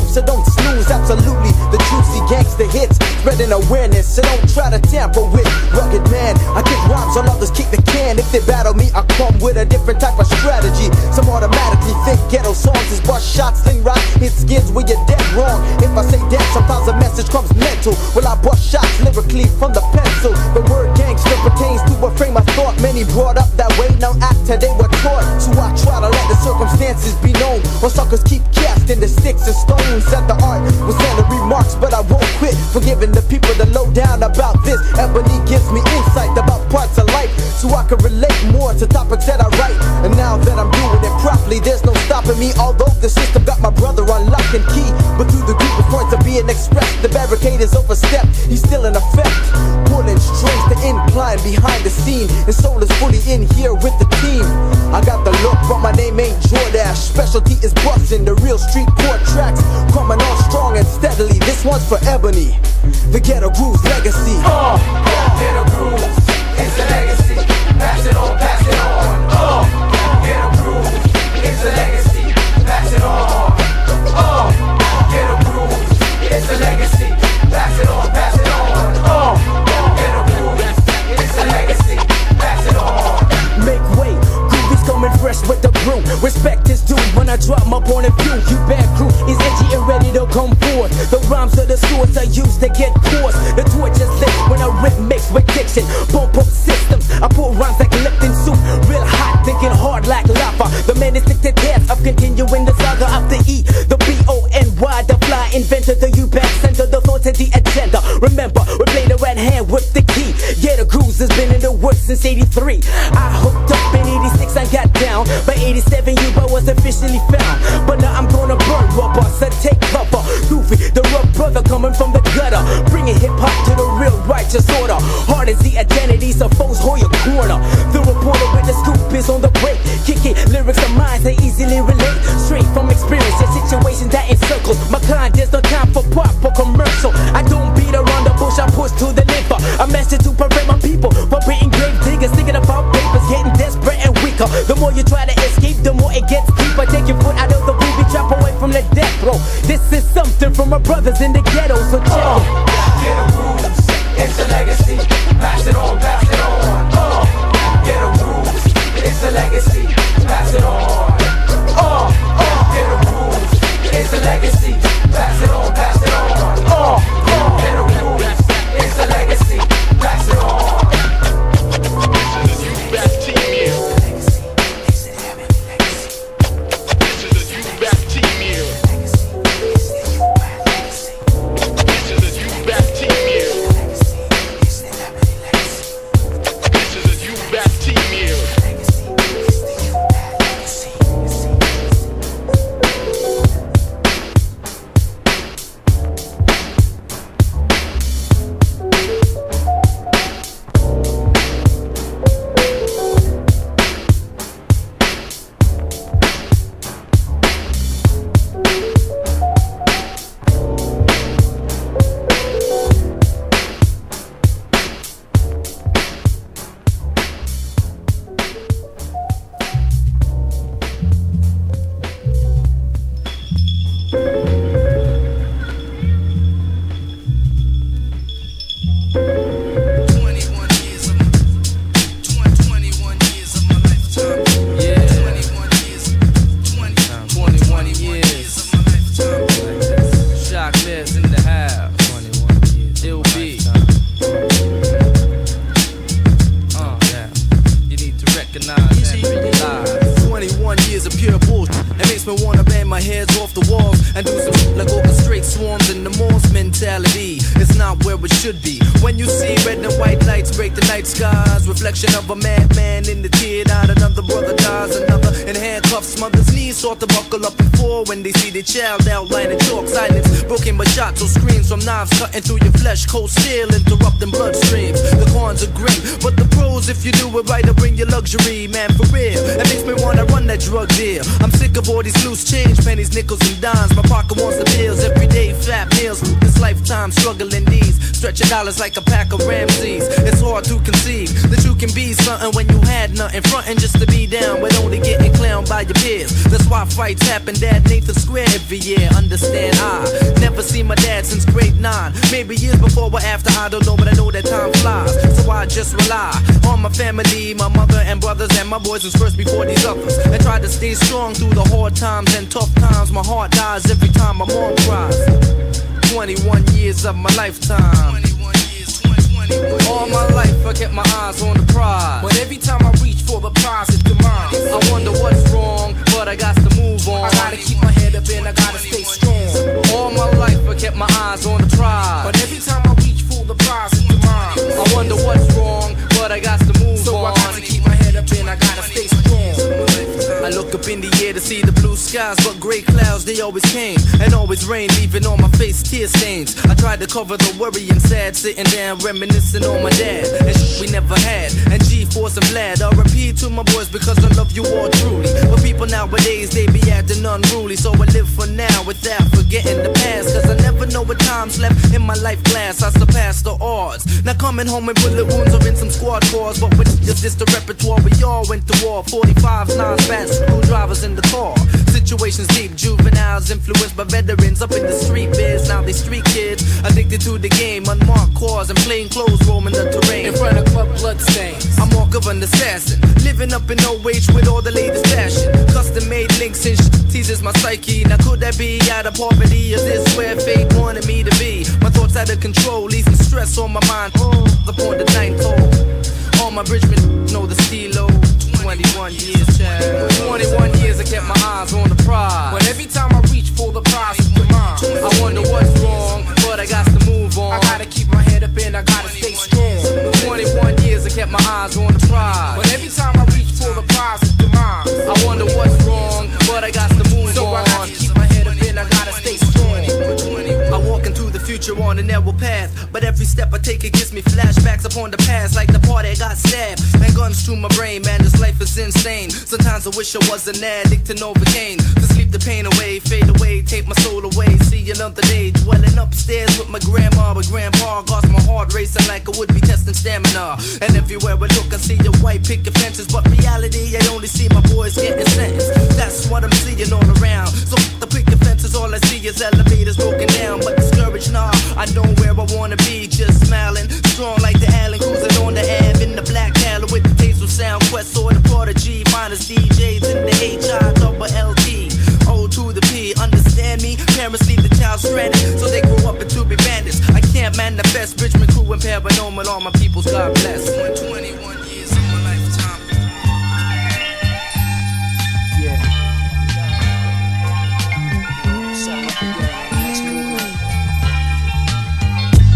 so don't snooze. Absolutely, the juicy gangster hits, spreading awareness, so don't try to tamper with rugged man. I kick rhymes while others kick the can. If they battle me, I come with a different type of strategy. Some automatically think ghetto songs is bust shots, sling rock, hit skins where you're dead wrong. If I say dead, sometimes the message comes mental. Well, I bust shots lyrically from the pencil. The word gangster pertains to a frame of thought. Many brought up that way, now act till they were taught. So I try to let the circumstances be known, or suckers keep casting the sticks and stones. At the art was the remarks, but I won't quit forgiving the people that low down about this. Ebony gives me insight about parts of life, so I can relate more to topics that I write. And now that I'm doing it properly, there's no stopping me. Although the system got my brother on lock and key, but through the group of points are being expressed, the barricade is overstepped. He's still in effect, pulling strings to incline behind the scene, and soul is fully in here with the team. I got the look, but my name ain't Jordash. Specialty is busting the real street court tracks, coming on strong and steadily. This one's for Ebony, the Ghetto Grooves legacy. Ghetto Grooves, it's a legacy. Pass it on, pass it on. Ghetto Grooves, it's a legacy. Pass it on. Ghetto Grooves, it's a legacy. Pass it on, pass it on. Ghetto Grooves, it's a legacy. Pass it on. Make way, Groovies coming fresh with the brew. Respect is due when I drop my point of view. You bad crew is edgy and ready to come forth. The rhymes of the swords I use to get coarse. The torch is lit when I rip mixed with diction. Bump up systems, I pull rhymes like Lipton soup. Real hot, thinking hard like lava. The man is stick to death of continuing the saga of the E, the B-O-N-Y, the fly inventor, the Ubad center, the thoughts and the agenda. Remember, we play the right hand with the key. Yeah, the Grooves has been in the works since 83. I hooked up in 86, I got down. By 87, Ubad was officially found. But now I'm gonna burn rubber, so take cover. Goofy, the rough brother coming from the gutter, bringing hip-hop to the real righteous order. Hard as the identity, so foes hold your corner. The reporter with the scoop is on the break. Kicking lyrics of mine, they easily relate. Straight from experience, a situation that encircles my kind. There's no time for pop or commercial. I don't beat around the bush, I push to the liver. I master to prevent my people from being grave diggers, thinking about papers, getting desperate and weaker. The more you try to escape, the more it gets deeper. Take your foot out of the booby trap, away from the death row. This is something from my brothers in the ghetto, so check it. Ghetto Grooves, it's a legacy. Pass it on, pass it on. Ghetto Grooves, it's a legacy. Pass it on. Ghetto Grooves, it's a legacy. Pass it on, pass it on. Ghetto Grooves, it's a legacy. Pass it on. Of a madman in the tear-eyed, another brother dies, another in handcuffs, smothers knees, sought to buckle up before when they see their child outlining chalk silence, broken by shots or screams from knives cutting through your flesh, cold steel interrupting bloodstreams. The cons are grim, but the pros, if you do it right, will bring you luxury, man, for real. It makes me wanna run that drug deal. I'm sick of all these loose change, pennies, nickels, and dimes. My pocket wants the bills, everyday fat meals. This lifetime struggling these, stretching dollars like a pack of Ramses. It's hard to conceive that you can be something when you had nothing, frontin' just to be down, but only getting clown down by your peers. That's why fights happen at Nathan Square every year. Understand, I never seen my dad since grade 9. Maybe years before or after, I don't know, but I know that time flies. So I just rely on my family, my mother and brothers and my boys was first before these others. And try to stay strong through the hard times and tough times. My heart dies every time my mom cries. 21 years of my lifetime. All my life I kept my eyes on the prize, but every time I reach for the prize it's demise. I wonder what's wrong, but I got to move on. I gotta keep my head up and I gotta stay strong. All my life I kept my eyes on the prize, but every time I reach for the prize it's demise. I wonder what's wrong, but I got to move on. So I gotta keep my head up and I gotta stay strong. I look up in the air to see the blue skies, but gray clouds they always came and always rain, leaving on my face tear stains. I tried to cover the worry and sad, sitting down reminiscing on my dad and shit we never had. And G-Force and Vlad, I repeat to my boys because I love you all truly. But people nowadays they be acting unruly, so I live for now without forgetting the past. Cause I never know what time's left in my life glass. I surpass the odds. Now coming home with bullet wounds or in some squad cars, but with just the repertoire we all went to war. 45s, 9s, fast screwdrivers in the car. Situations deep, juveniles influenced by veterans up in the street biz. Now they street kids addicted to the game, unmarked cars and plain clothes roaming the terrain. In front of club bloodstains, I'm walk of an assassin, living up in old age with all the latest fashion. Custom made links and teases my psyche. Now could that be out of poverty? Is this where fate wanted me to be? My thoughts out of control, leaving stress on my mind. Upon the ninth hole, all my bridgemen know the stilo. 21 years, child. 21 years I kept my eyes on the prize, but every time I reach for the prize it's demise. I wonder what's wrong, but I got to move on. I gotta keep my head up and I gotta stay strong. 21 years I kept my eyes on the prize, but every time I reach for the prize it's demise. I wonder what's wrong, but I got to move on. So I gotta keep my head up and I gotta stay strong. I walk into the future on a narrow path, but every step I take it gives me flashbacks upon the past, like the part I got stabbed and guns to my brain. Man, this life is insane. Sometimes I wish I was an addict to Novocaine, to sleep the pain away, fade away, take my soul away. See another day, dwelling upstairs with my grandma, but grandpa got my heart racing like I would be testing stamina. And everywhere I look, I see your white picket fences, but reality, I only see my boys getting sentenced. That's what I'm seeing all around. So the picket fences, all I see is elevators broken down, but discouraged, nah. I know where I wanna be, just smiling, strong like the Allen, cruising on the Ave in the black Cali with the taste of Sound Quest or the Prodigy, finest DJs in the HILLT. O to the P, understand me? Parents leave the child stranded, so they grow up into be bandits. I can't manifest, Bridgman crew and paranormal, all my peoples, God bless. 21 years of my lifetime. Yeah.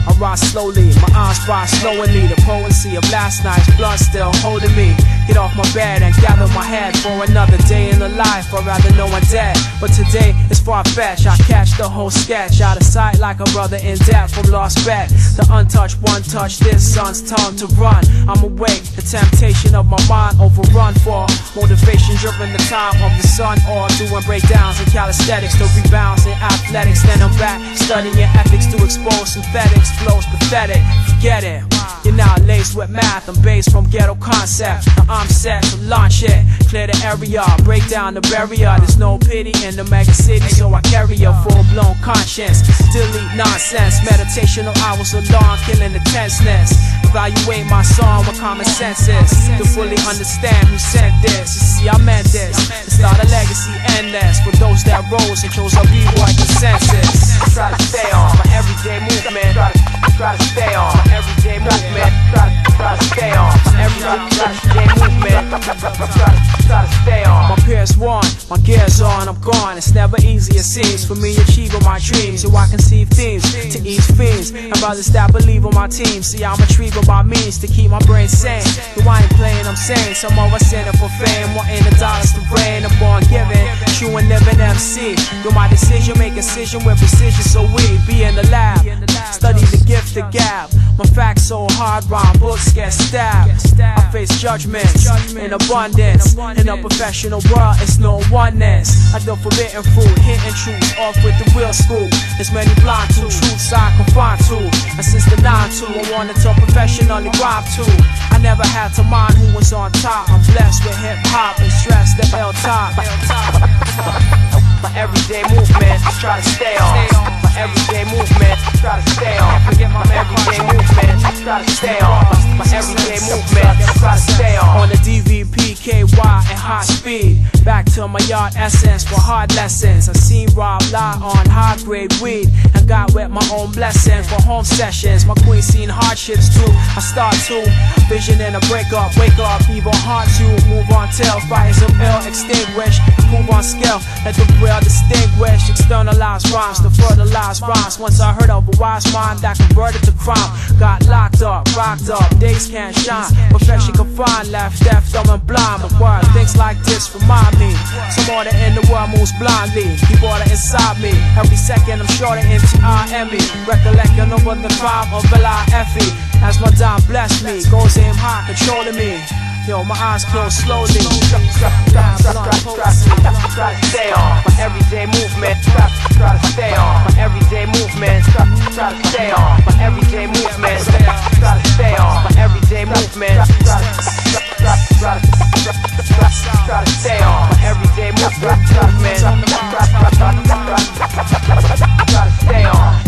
I rise slowly, my eyes rise slowly. The potency of last night's blood still holding me. Get off my bed and gather my head for another day in the life. I'd rather know I'm dead, but today is far-fetched. I catch the whole sketch out of sight like a brother in debt from lost bet. The untouched one touch, this sun's time to run. I'm awake, the temptation of my mind overrun for motivation driven the time of the sun. Or doing breakdowns in calisthenics, the rebounds in athletics. Then I'm back studying ethics to expose synthetics. Flows pathetic, forget it. You're now laced with math, I'm based from ghetto concepts. Now I'm set to launch it, clear the area, break down the barrier. There's no pity in the mega city, so I carry a full-blown conscience. Delete nonsense, meditational hours are long, killing the tenseness. Evaluate my song with common senses to fully understand who sent this. You see, I meant this. It's not a legacy endless for those that rose and chose a B-boy consensus. I try to stay on my everyday movement. Try to stay on my everyday movement. Try to stay on my everyday movement. Try to stay on. My peers won, my gears on, I'm gone. It's never easy, it seems, for me achieving my dreams. So I conceive themes to ease fiends and brothers that believe in my team. See, I'm retrieving my means to keep my brain sane. Though I ain't playing, I'm sane. Some of us in it for fame, wanting the dollars to reign. I'm born giving, true and living MC. Do my decision, make incision with precision, so we be in the lab. Study the gift, the gap. My facts so hard, rhyme books get stabbed. I face judgments in abundance. In a professional world, it's no oneness. I do forbidden fruit, hitting truths off with the real school. There's many blind to truths I can find to. And since the 9-2, I wanted to professionally rhyme too. I never had to mind who was on top. I'm blessed with hip hop and stress the L top. My everyday movement, try to stay on. My everyday movement, try to stay on. Forget my everyday movement, try to stay on. My everyday movement, try to stay on. On the DVP, KY and high speed. Back to my yard essence for hard lessons. I seen Rob lie on high grade weed and got with my own blessing for home sessions. My queen seen hardships too. I start to vision in a breakup, wake up, even haunt you. Move on till fires of ill extinguish. Move on scale, let the real distinguish. Externalize rhymes to fertilize rhymes. Once I heard of a wise mind that converted to crime. Got locked up, rocked up, days can't shine. Perfection confined, left deaf, dumb and blind. But word, things like this remind me. Some order in the world moves blindly. Keep order inside me. Every second I'm short of MTIME. Recollecting over the crime of L-I-F-E. As my dime bless me, goes aim high, controlling me. Yo, my eyes close slowly. Try to stay on. My everyday movement. Try to stay on. My everyday movement. Try to stay on. My everyday movement. Try to stay on. My everyday movement. Try to stay on. My everyday movement. Try to stay on. Stay on.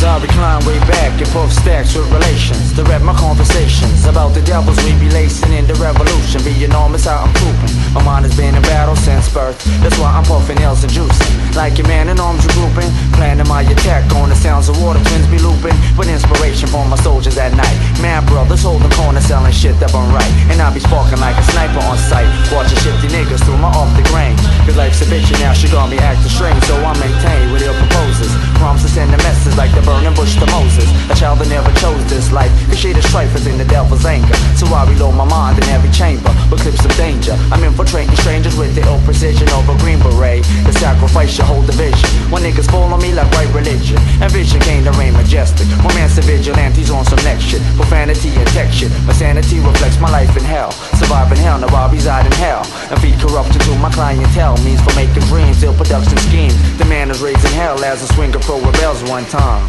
I recline way back in both stacks with relations to rap my conversations about the devils we be lacing in the revolution. Be enormous how I'm pooping. My mind has been in battle since birth. That's why I'm puffing nails and juicing. Like a man in arms regrouping, planning my attack on the sounds of water twins be looping. With inspiration for my soldiers at night. Mad brothers holding corners selling shit that I'm right. And I be sparking like a sniper on sight. Watching shifty niggas through my off the grain. Cause life's a bitch and now she got me acting strange. So I maintain with ill proposers. Promises send the message like the burning bush to Moses. A child that never chose this life. Cause shit is strife is in the devil's anger. So I reload my mind in every chamber with clips of danger. I'm infiltrating strangers with the ill precision of a green beret. The sacrifice your whole division. When niggas fall on me like right religion. And vision came to reign majestic. Romance and vigilantes on some next shit. Profanity and tech shit. My sanity reflects my life in hell. Surviving hell, now I reside in hell. And feed corruption to my clientele. Means for making dreams, ill production schemes. The man is raising hell as a swinger pro rebels one time.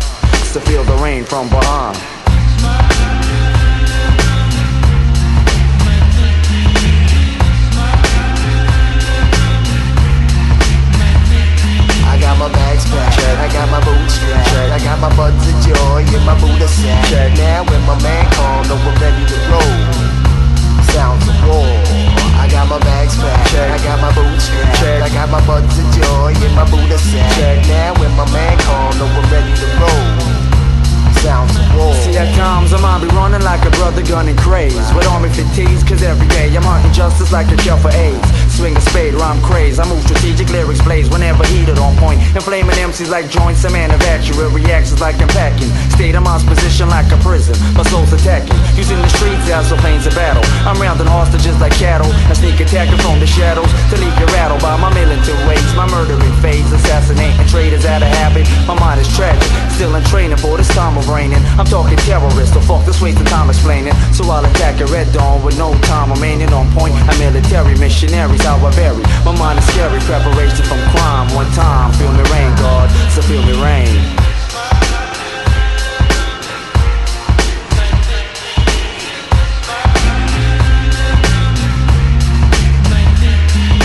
To feel the rain from behind. I got my bags packed, I got my boots strapped, I got my buds of joy in my Buddha sack. Now when my man called, know we're ready to roll. Sounds of war. I got my bags packed, I got my boots strapped, I got my buds of joy in my Buddha sack. Now when my man called, know we're ready to roll. Sounds of war. See at times I might be running like a brother gunning craze with army fatigues, cause every day I'm hunting justice like a cure for AIDS. Swing a spade, rhyme craze. I move strategic lyrics blaze whenever heated on point. Inflaming MCs like joints, a man of actual reactions like I'm packing. State of mind's position like a prison, my soul's attacking. Using the streets as so planes of battle. I'm rounding hostages like cattle. I sneak attacking from the shadows to leave you rattled by my militant ways. My murdering phase, assassinating traitors out of habit. My mind is tragic, still in training for this time of raining. I'm talking terrorists, so fuck this waste of time explaining. So I'll attack a red dawn with no time remaining on point. I'm military missionaries, how I vary. My mind is scary, preparation from crime. One time, feel me rain, God, so feel me rain.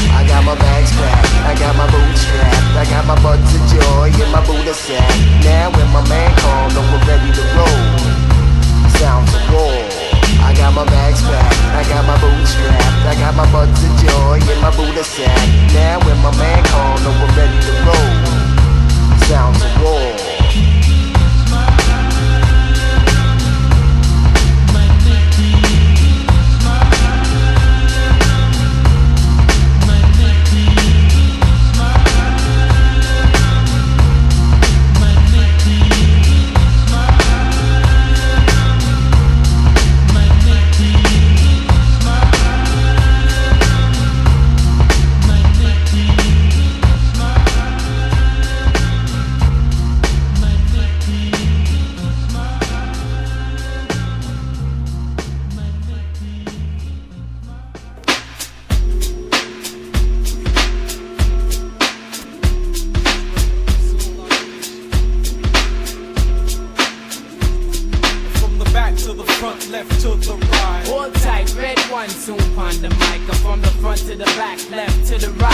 I got my bags packed, I got my boots strapped, I got my buds of joy in my Buddha sack. Now when my man called, know we're ready to roll. Sounds of war. I got my bags packed, I got my boots strapped, I got my buds of joy in my Buddha sack. Now when my man called, know we're ready to roll. Sounds of war.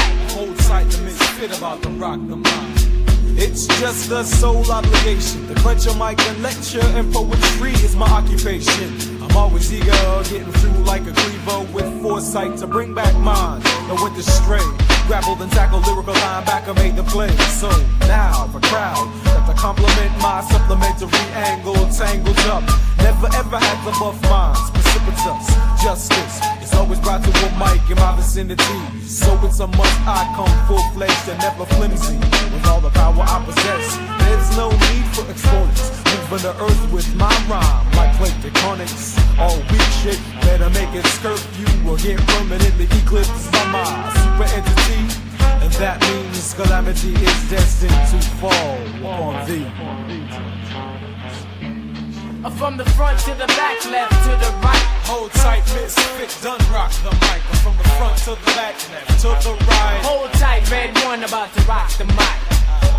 right. Hold tight, the misfit about to rock the mind. It's just a sole obligation to clench a mic and lecture, and poetry is my occupation. I'm always eager, getting through like a cleaver with foresight to bring back mine. No went astray, grappled and tackled lyrical linebacker made the play. So now the crowd got to compliment my supplementary angle, tangled up. Never ever had the buff minds, precipitous justice. It's always brought to a mic in my vicinity. So it's a must I come full-fledged and never flimsy. With all the power I possess, there's no need for exponents. Moving the earth with my rhyme like plate tectonics. All weak shit, better make it skirt you or get permanently eclipsed by my super entity. And that means calamity is destined to fall on thee. From the front to the back, left to the right. Hold tight, misfit, done rock the mic. From the front to the back, left to the right. Hold tight, red one about to rock the mic.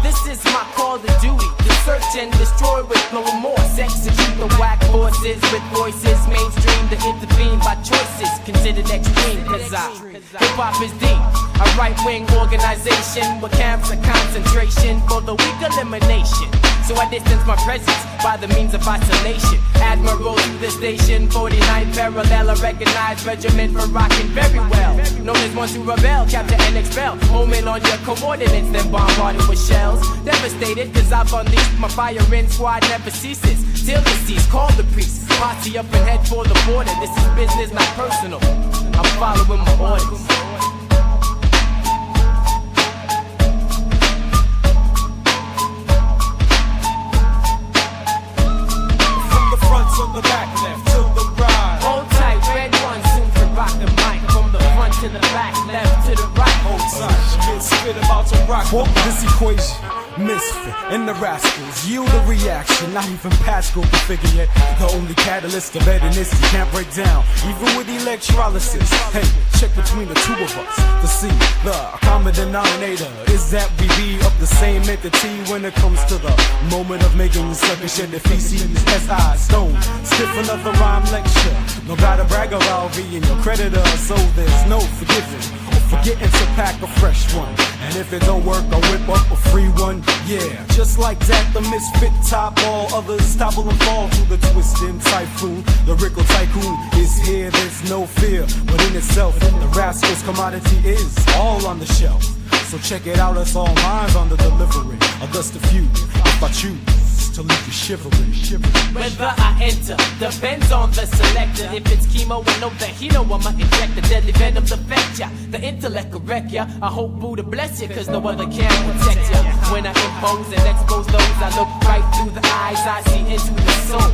This is my call to duty, to search and destroy with no remorse. Execute the whack forces with voices, mainstream to intervene by choices considered extreme. Cause hip-hop is deep, a right-wing organization with camps of concentration for the weak elimination. So I distance my presence by the means of isolation. Admiral to the station, 49 parallel, a recognized regiment for rocking very well. Known as ones who rebel, capture and expel. Homing on your coordinates, then bombarded with shells. Devastated, cause I've unleashed my firing squad never ceases. Till the seas, call the priest. Posse up and head for the border. This is business, not personal. I'm following my orders. From the back, left to the right. Hold tight, red one soon to rock the mic. From the front to the back, left to the right. Hold tight, misfit about to rock. Quote this equation. Misfit and the Rascalz yield a reaction. Not even Pascal can figure it. The only catalyst to better this you can't break down, even with electrolysis. Hey, check between the two of us to see the common denominator is that we be of the same entity when it comes to the moment of making sucker shed the feces. As I stone, stiff another rhyme lecture. No gotta brag about being your creditor, so there's no forgiving or forgetting to pack a fresh one. And if it don't work, I'll whip up a free one. Yeah, just like that, the misfit top all others topple and fall through the twisting typhoon. The Rickle tycoon is here, there's no fear. But in itself, the Rascalz commodity is all on the shelf. So check it out, it's all mine on the delivery. Or just a few, if I choose to leave you shivering. Whether I enter depends on the selector. If it's chemo and no Hino, I'ma inject the deadly venom to affect ya. The intellect correct ya. I hope Buddha bless ya, cause no other can protect ya. When I impose and expose those, I look right through the eyes, I see into the soul,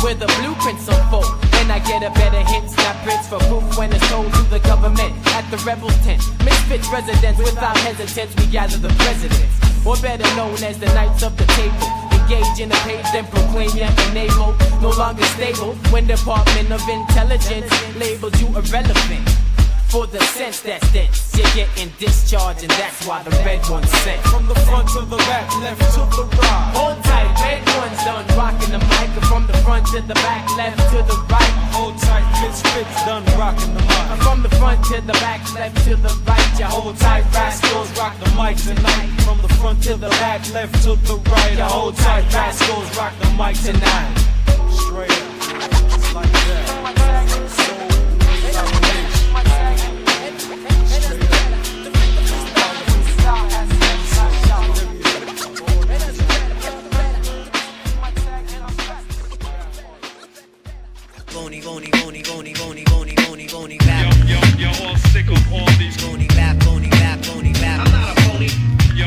where the blueprints unfold. And I get a better hint, snap prints for proof when it's told to the government at the rebel tent. Misfits residents, without hesitance, we gather the presidents, or better known as the knights of the table. Engage in a page, then proclaim your enable. No longer stable when Department of Intelligence labeled you irrelevant. For the sense that's dense, you're getting discharged, and that's why the red one's sent. From the front to the back, left to the right. Hold tight, red one's done rocking the mic. From the front to the back, left to the right. Hold tight, misfits done rocking the mic. From the front to the back, left to the right. You hold tight, Rascalz rock the mic tonight. From the front to the back, left to the right. You hold tight, Rascalz rock the mic tonight. Straight up, just like that. Phony rap. Yo, all sick of all these phony rap. I'm not a phony. Yo,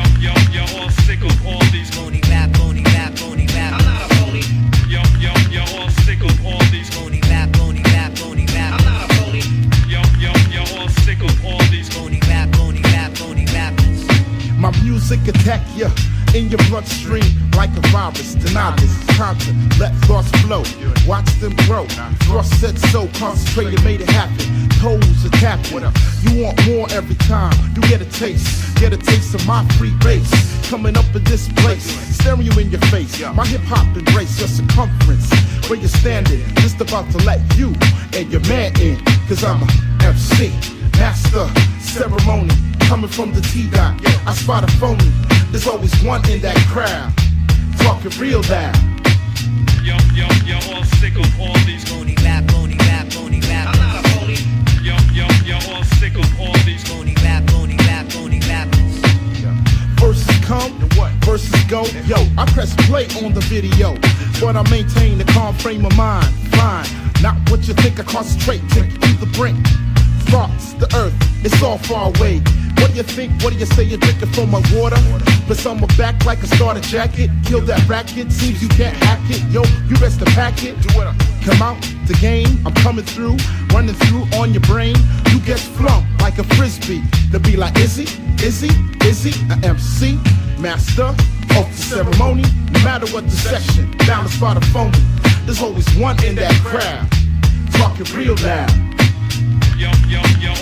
all sick of all these phony rap. I'm not a phony. Yo, all sick of all these phony rap. I'm not a phony. Yo, all sick of all these phony rap. My music attack ya in your bloodstream like a virus. Deny this, conquer, let thoughts flow. Watch them grow. Frost said so, concentrated, made it happen. Toes are tapping. You want more every time. You get a taste of my free bass. Coming up in this place, staring you in your face. My hip hop embrace your circumference. Where you're standing, just about to let you and your man in. Cause I'm a MC, master, ceremony. coming from the T-Dot. I spot a phony, there's always one in that crowd. Talking real loud. Yo, all sick of all these phony rap, phony rap, phony rap. I'm not a phony. Yo, all sick of all these phony rap, phony rap, phony rap. Verses come, verses go. Yo, I press play on the video, but I maintain a calm frame of mind. Fine, not what you think. I concentrate, take you to the brink. Thoughts, the earth, it's all far away. What do you think? What do you say? You're drinking from my water? But on my back like a starter jacket. Kill that racket, seems you can't hack it. Yo, you best to pack it. Come out the game, I'm coming through, running through on your brain. You get flunked like a frisbee. To be like, is he? An MC, master of the ceremony. No matter what the section, down the spot of phony. There's always one in that crowd, talking real loud. Yo,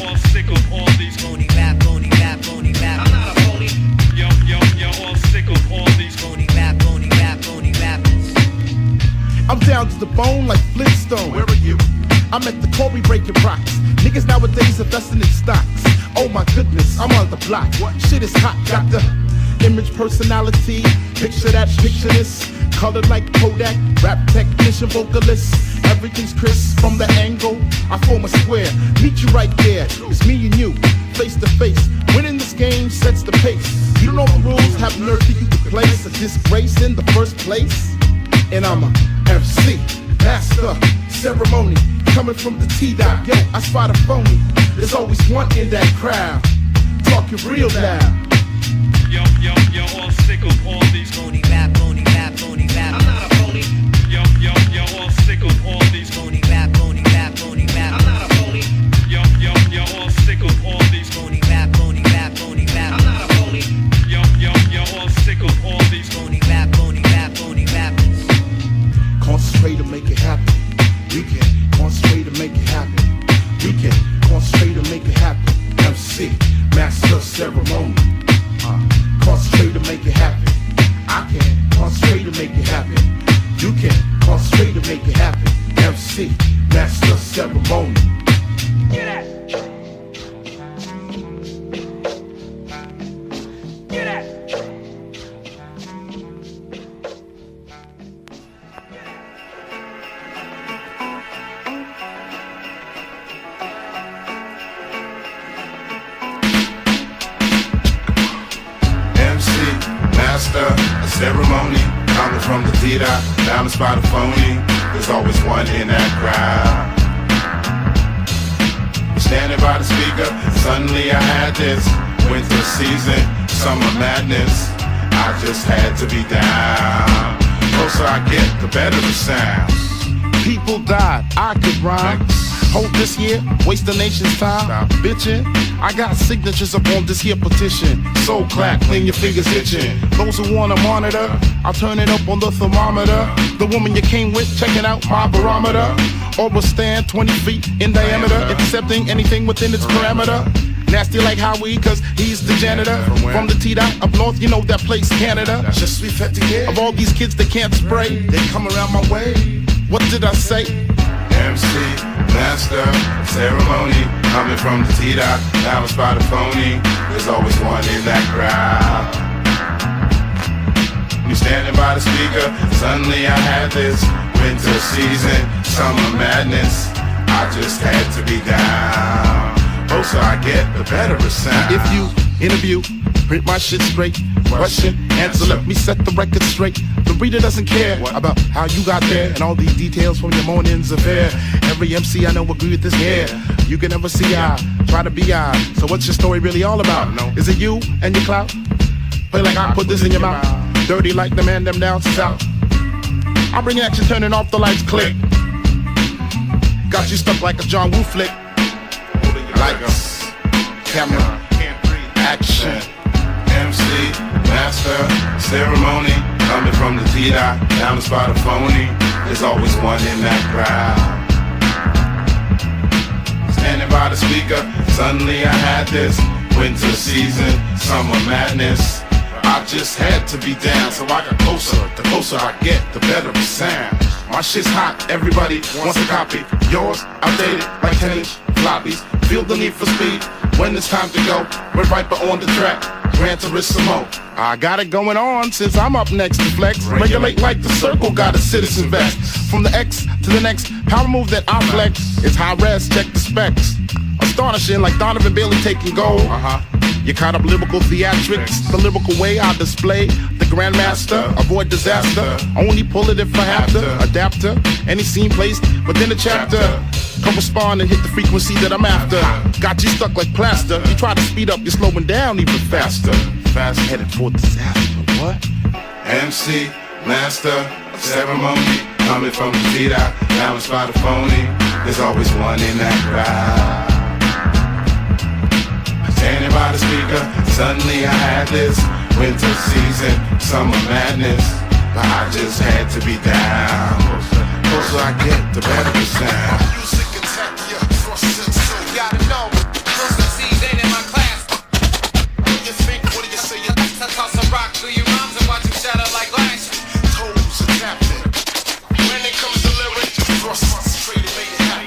all sick of all these phony rap, phony rap, phony rap. I'm not a phony. Yo, all sick of all these phony rap, phony rap, phony rap. I'm down to the bone like Flintstone. Where are you? I'm at the Corey breaking rocks. Niggas nowadays investing in stocks. Oh my goodness, I'm on the block. Shit is hot, got the image, personality. Picture that, picture this. Colored like Kodak, rap technician, vocalist. Everything's crisp from the angle. I form a square, meet you right there. It's me and you, face to face. Winning this game sets the pace. You don't know the rules, have nerve to you to place a disgrace in the first place. And I'm a MC, master, ceremony. Coming from the T-Dot, yo, I spot a phony. There's always one in that crowd, talking real loud. Yo, all sick of all these phony rap, phony rap, phony rap. I'm not a phony. Yo, all sick of all these phony rap, phony rap, phony rap. I'm not a phony. Yo, all sick of all these phony rap, phony rap, phony rap. I'm not a phony. Yo, all sick of all these phony rap, phony rap, phony rap. Concentrate to make it happen. We can concentrate to make it happen. We can concentrate to make it happen. MC, master ceremony. Concentrate to make it happen. I can concentrate to make it happen. You can concentrate to make it happen. MC, master ceremony. Get at. Get at. A ceremony coming from the T-Dot, down the spot of phony. There's always one in that crowd. Standing by the speaker, suddenly I had this winter season, summer madness. I just had to be down. Closer I get, the better the sound. People died, I could rhyme. Hold this here, waste the nation's time. Stop bitching. I got signatures up on this here petition. So clap, clean your fingers itching. Those who wanna monitor, I'll turn it up on the thermometer. The woman you came with, checking out my barometer. Or will stand 20 feet in diameter, accepting anything within its parameter. Nasty like Howie, cause he's the janitor. From the T-Dot up north, you know that place, Canada. Je suis fatigué. Of all these kids that can't spray, they come around my way. What did I say? MC, master, ceremony, coming from the T-Dot, down the spot of phony. There's always one in that crowd. You standing by the speaker, suddenly I had this winter season, summer madness. I just had to be down. Closer I get, the better it sounds. If you interview, print my shit straight. Question, answer, let me set the record straight. The reader doesn't care about how you got there and all these details from your morning's affair. Every MC I know agree with this here. You can never see I, try to be I. So what's your story really all about? Is it you and your clout? Play like I put this in your mouth. Dirty like the man them down south. I bring action, turning off the lights, click. Got you stuck like a John Woo flick. Lights, camera, action. MC, master, ceremony, coming from the T-Dot, down the spot of phony. There's always one in that crowd. Standing by the speaker, suddenly I had this winter season, summer madness. I just had to be down, so I got closer. The closer I get, the better it sounds. My shit's hot, everybody wants a copy. Yours, outdated, like 10-inch floppies. Feel the need for speed, When it's time to go, we're Viper on the track. Gran Turismo. I got it going on since I'm up next to flex. Regulate like the circle, got a citizen vest. From the X to the next power move that I flex. It's high res, check the specs. Astonishing like Donovan Bailey taking gold. You caught up lyrical theatrics, the lyrical way I display the Grandmaster, avoid disaster, only pull it if I have to, adapter, any scene placed within the chapter, correspond and hit the frequency that I'm after, got you stuck like plaster, you try to speed up, you're slowing down even faster, fast headed for disaster, what? MC, master, ceremony, coming from the theater, balanced by the phony, there's always one in that crowd. Standing by the speaker, suddenly I had this winter season, summer madness, but I just had to be down. Closer I get, the better the sound. Music attack, yeah, you gotta know. First MCs ain't in my class. What do you think? What do you say? Toss some rock through your rhymes and watch them shatter like glass. Toes are tapping. When it comes to lyrics, just thrust straight and make it happen.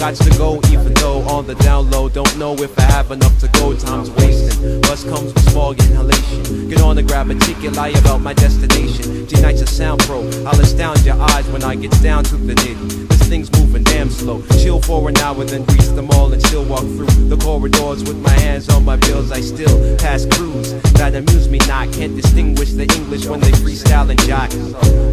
To go, even though on the down low, don't know if I have enough to go. Time's wasting. Bus comes with smog inhalation. Get on and grab a ticket, lie about my destination. G-Night's a sound pro. I'll astound your eyes when I get down to the nitty. This thing's moving damn slow. Chill for an hour, then grease them all and still walk through the corridors with my hands on my bills. I still pass crews that amuse me not. Can't distinguish the English when they freestyle and jock.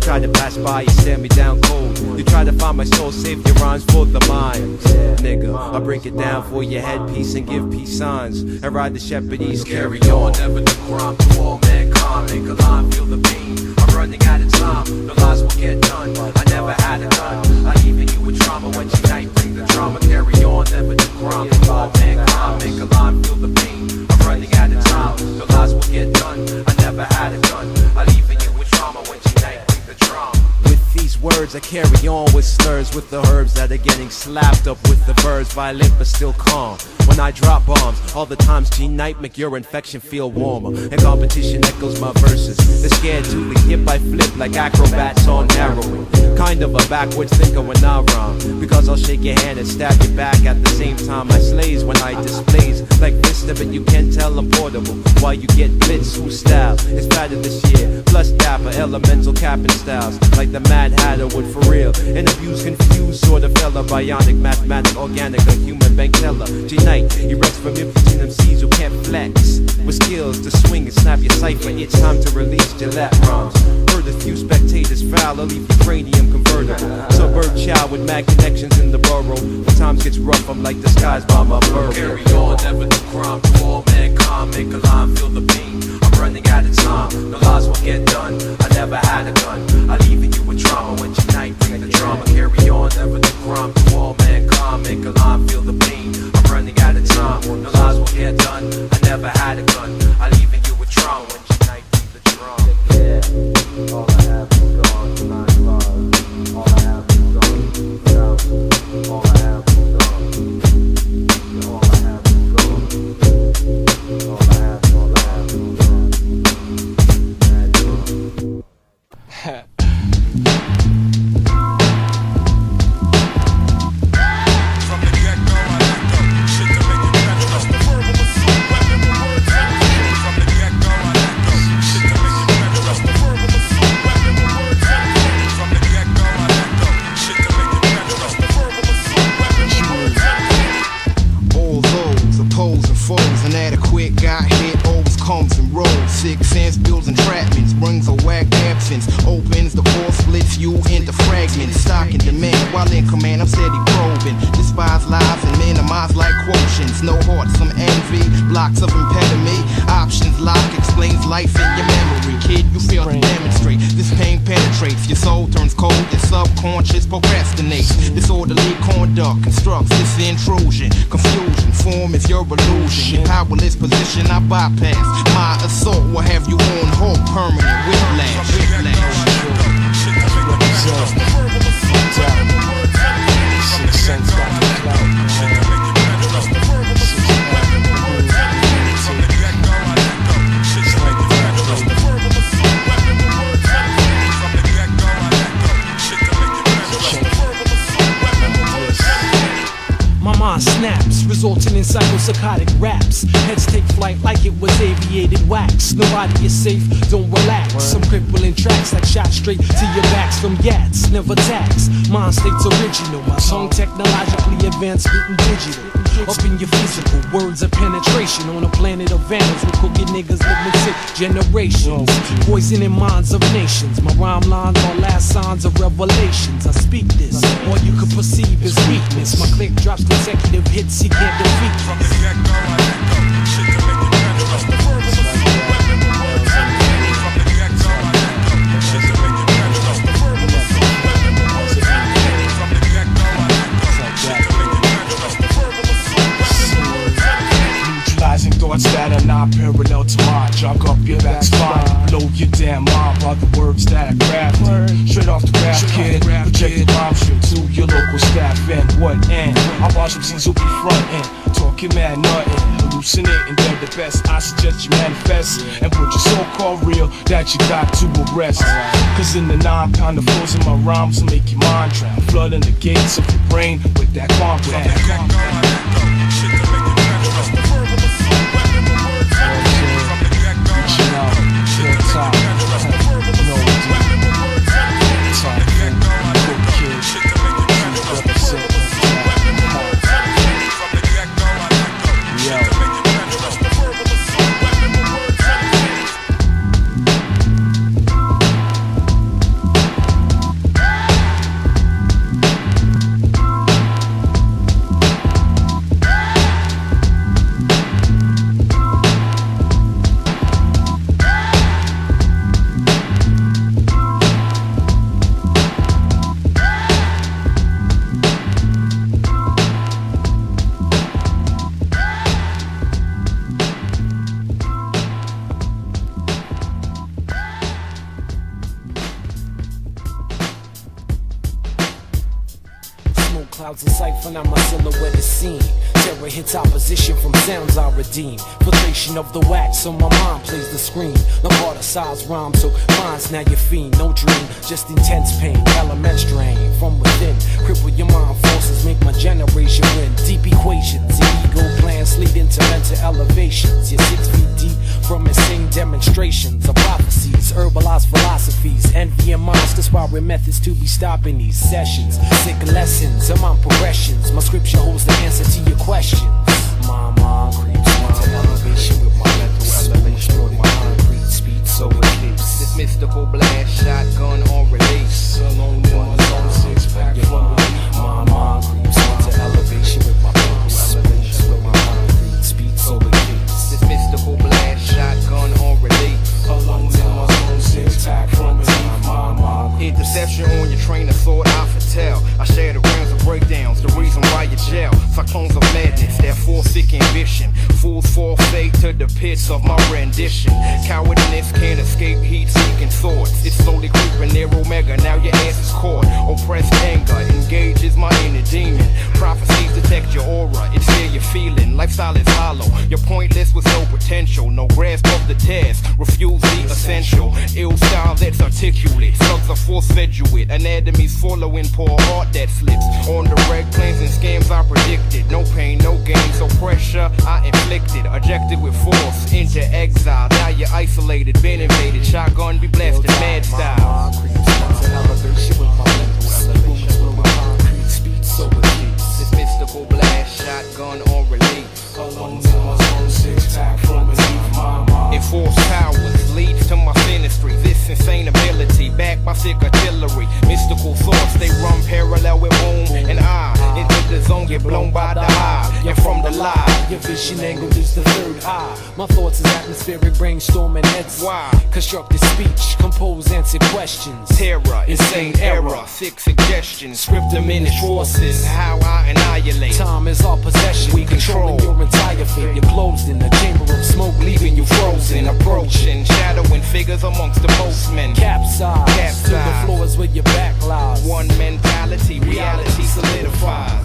Try to pass by, you stare me down cold. You try to find my soul, save your rhymes for the mind. Nigga, I break it down for your headpiece and give peace signs. And ride the shepherd east, carry on. Never the crime to all mankind. Make a line, feel the pain. I'm running out of time, the lies will get done. I never had a gun. I even you with trauma when you night bring the drama. Carry on, never the crime to all mankind. Make a line, feel the pain. I'm running out of time, the lies will get done. I never had a gun. I even you with trauma when you night bring the drama. These words I carry on with slurs, with the herbs that are getting slapped up with the verbs, violent but still calm. When I drop bombs, all the times G-Night make your infection feel warmer, and competition echoes my verses. They're scared to the hip, I flip like acrobats on heroin. Kind of a backwards thinker when I rhyme, because I'll shake your hand and stab your back at the same time. I slays when I displays like Vista, but you can't tell I'm portable. While you get blitz, whose style is better this year, plus dapper, elemental capping styles like the Mad Hatter would but for real. And abused, confused, sort of fella. Bionic, mathematic, organic, a human bank teller. G-Night, erects from infants and MCs who can't flex. With skills to swing and snap your cipher, it's time to release Gillette rhymes. Heard a few spectators foul, I'll leave your cranium convertible. Suburb child with mad connections in the borough. When times gets rough, I'm like disguised by my burrow. Carry on, never the crime to all mankind. Make a line, feel the pain. I'm running out of time, no lies will get done. I never had a gun, I leaving you with trauma. When tonight bring the drama. Carry on, never the crime to all mankind. Make a line, feel the pain. I'm running out of time, no lies will get done. I never had a gun, I leaving you with trauma. When tonight bring the drama. Yeah, all I have is gone tonight, love. All I have is gone without. All I have is gone. All I have is gone. All I have is gone. Inadequate, got hit, always comes and rolls. Sic Sense builds entrapments, brings a whack absence. Opens the core, splits you into fragments. Stock in demand, while in command, I'm steady probing. Despise lives and minimize like quotients. No heart, some envy, blocks of impediment. Options lock, explains life in your memory. Kid, you fail to demonstrate. This pain penetrates, your soul turns cold, your subconscious procrastinates. Disorderly conduct constructs this intrusion. Confusion, form is your illusion. Your powerless position I bypass. My assault will have you on hold, permanent whiplash. Sic Sense got the clout. My mind snaps, resulting in psychopsychotic raps. Heads take flight like it was aviated wax. Nobody is safe, don't relax. I'm crippling tracks like shot straight to your backs from yats. Never tax, mind state's original. My song technologically advanced, spitting digital. Up in your physical, words of penetration. On a planet of vandals with cooking niggas living sick generations. Poisoning minds of nations. My rhyme lines are last signs of revelations. I speak this, all you can perceive is weakness. My click drops consecutive hits he can't defeat. From the get-go, I let go. Shit to make you better. From the get-go, I let go. Shit to make you better. From the get-go, I let go. Shit to make you neutralizing thoughts that are not parallel to mine. Jog up your back spine, blow your damn mind by the words that I crafted. Straight off the rap kid, project the rhyme stream to your local staff. And what end? I watch MCs who be frontin', talking mad nothing, hallucinating. They're the best. I suggest you manifest and put your so-called real that you got to arrest. Cause in the 9-pound of flows in my rhymes will make your mind drown, flooding the gates of your brain with that compound. Clouds in sight for now my silhouette is seen. Terror hits opposition from sounds I redeem. Filtration of the wax so my mind plays the screen. No part of size rhyme so mine's now your fiend. No dream, just intense pain. Element strain from within. Cripple your mind forces, make my generation win. Deep equations, ego plans lead into mental elevations. You're 6 feet deep from insane demonstrations of prophecies. these herbalized philosophies. Envy and monsters, conspiring methods to be stopping these sessions. Sick lessons, among progressions. My scripture holds the answer to your questions. My mind creeps into elevation with my mental elevation with my concrete speed, so it keeps this mystical blast shotgun on release. Alone in my zone, 6-pack from me. My mind creeps into elevation with my mental elevation with my concrete speed, so it keeps this mystical blast shotgun on release. Alone in my zone, 6-pack from me. Interception on your train of thought, I foretell. I share the grams of breakdowns, the reason why you jail. Cyclones of madness, that force-sick ambition. Fools fall fate to the pits of my rendition. Cowardness can't escape heat-seeking thoughts. It's slowly creeping near Omega, now your ass is caught. Oppressed anger engages my inner demon. Prophecies detect your aura, it's here you're feeling. Lifestyle is hollow, you're pointless with no potential. No grasp of the task, refuse the essential. Ill style that's articulate, slugs are force-fed you with. Anatomies following poor art that slips. On the red plains and scams I predicted. No pain, no gain, so pressure I inflicted. Ejected with force into exile. Now you're isolated, been invaded. Shotgun be blasted, mad style. This mystical blast shotgun on release. Enforced powers leads to my sinistry. This insane ability backed by sick artillery. Mystical thoughts, they run parallel with boom and I. Into the zone, get blown by the high. And from the lie, your vision angle is the third eye. My thoughts is atmospheric brainstorming heads. Why? Constructive speech, compose answer questions. Terror, insane error, sick suggestions. Script diminished forces, how I annihilate. Time is our possession, we control your entire fate. You're closed in a chamber of smoke, leaving you frozen. Approaching, shadowing figures amongst the postmen. Capsize to the floors where your back lies. One mentality, reality solidifies.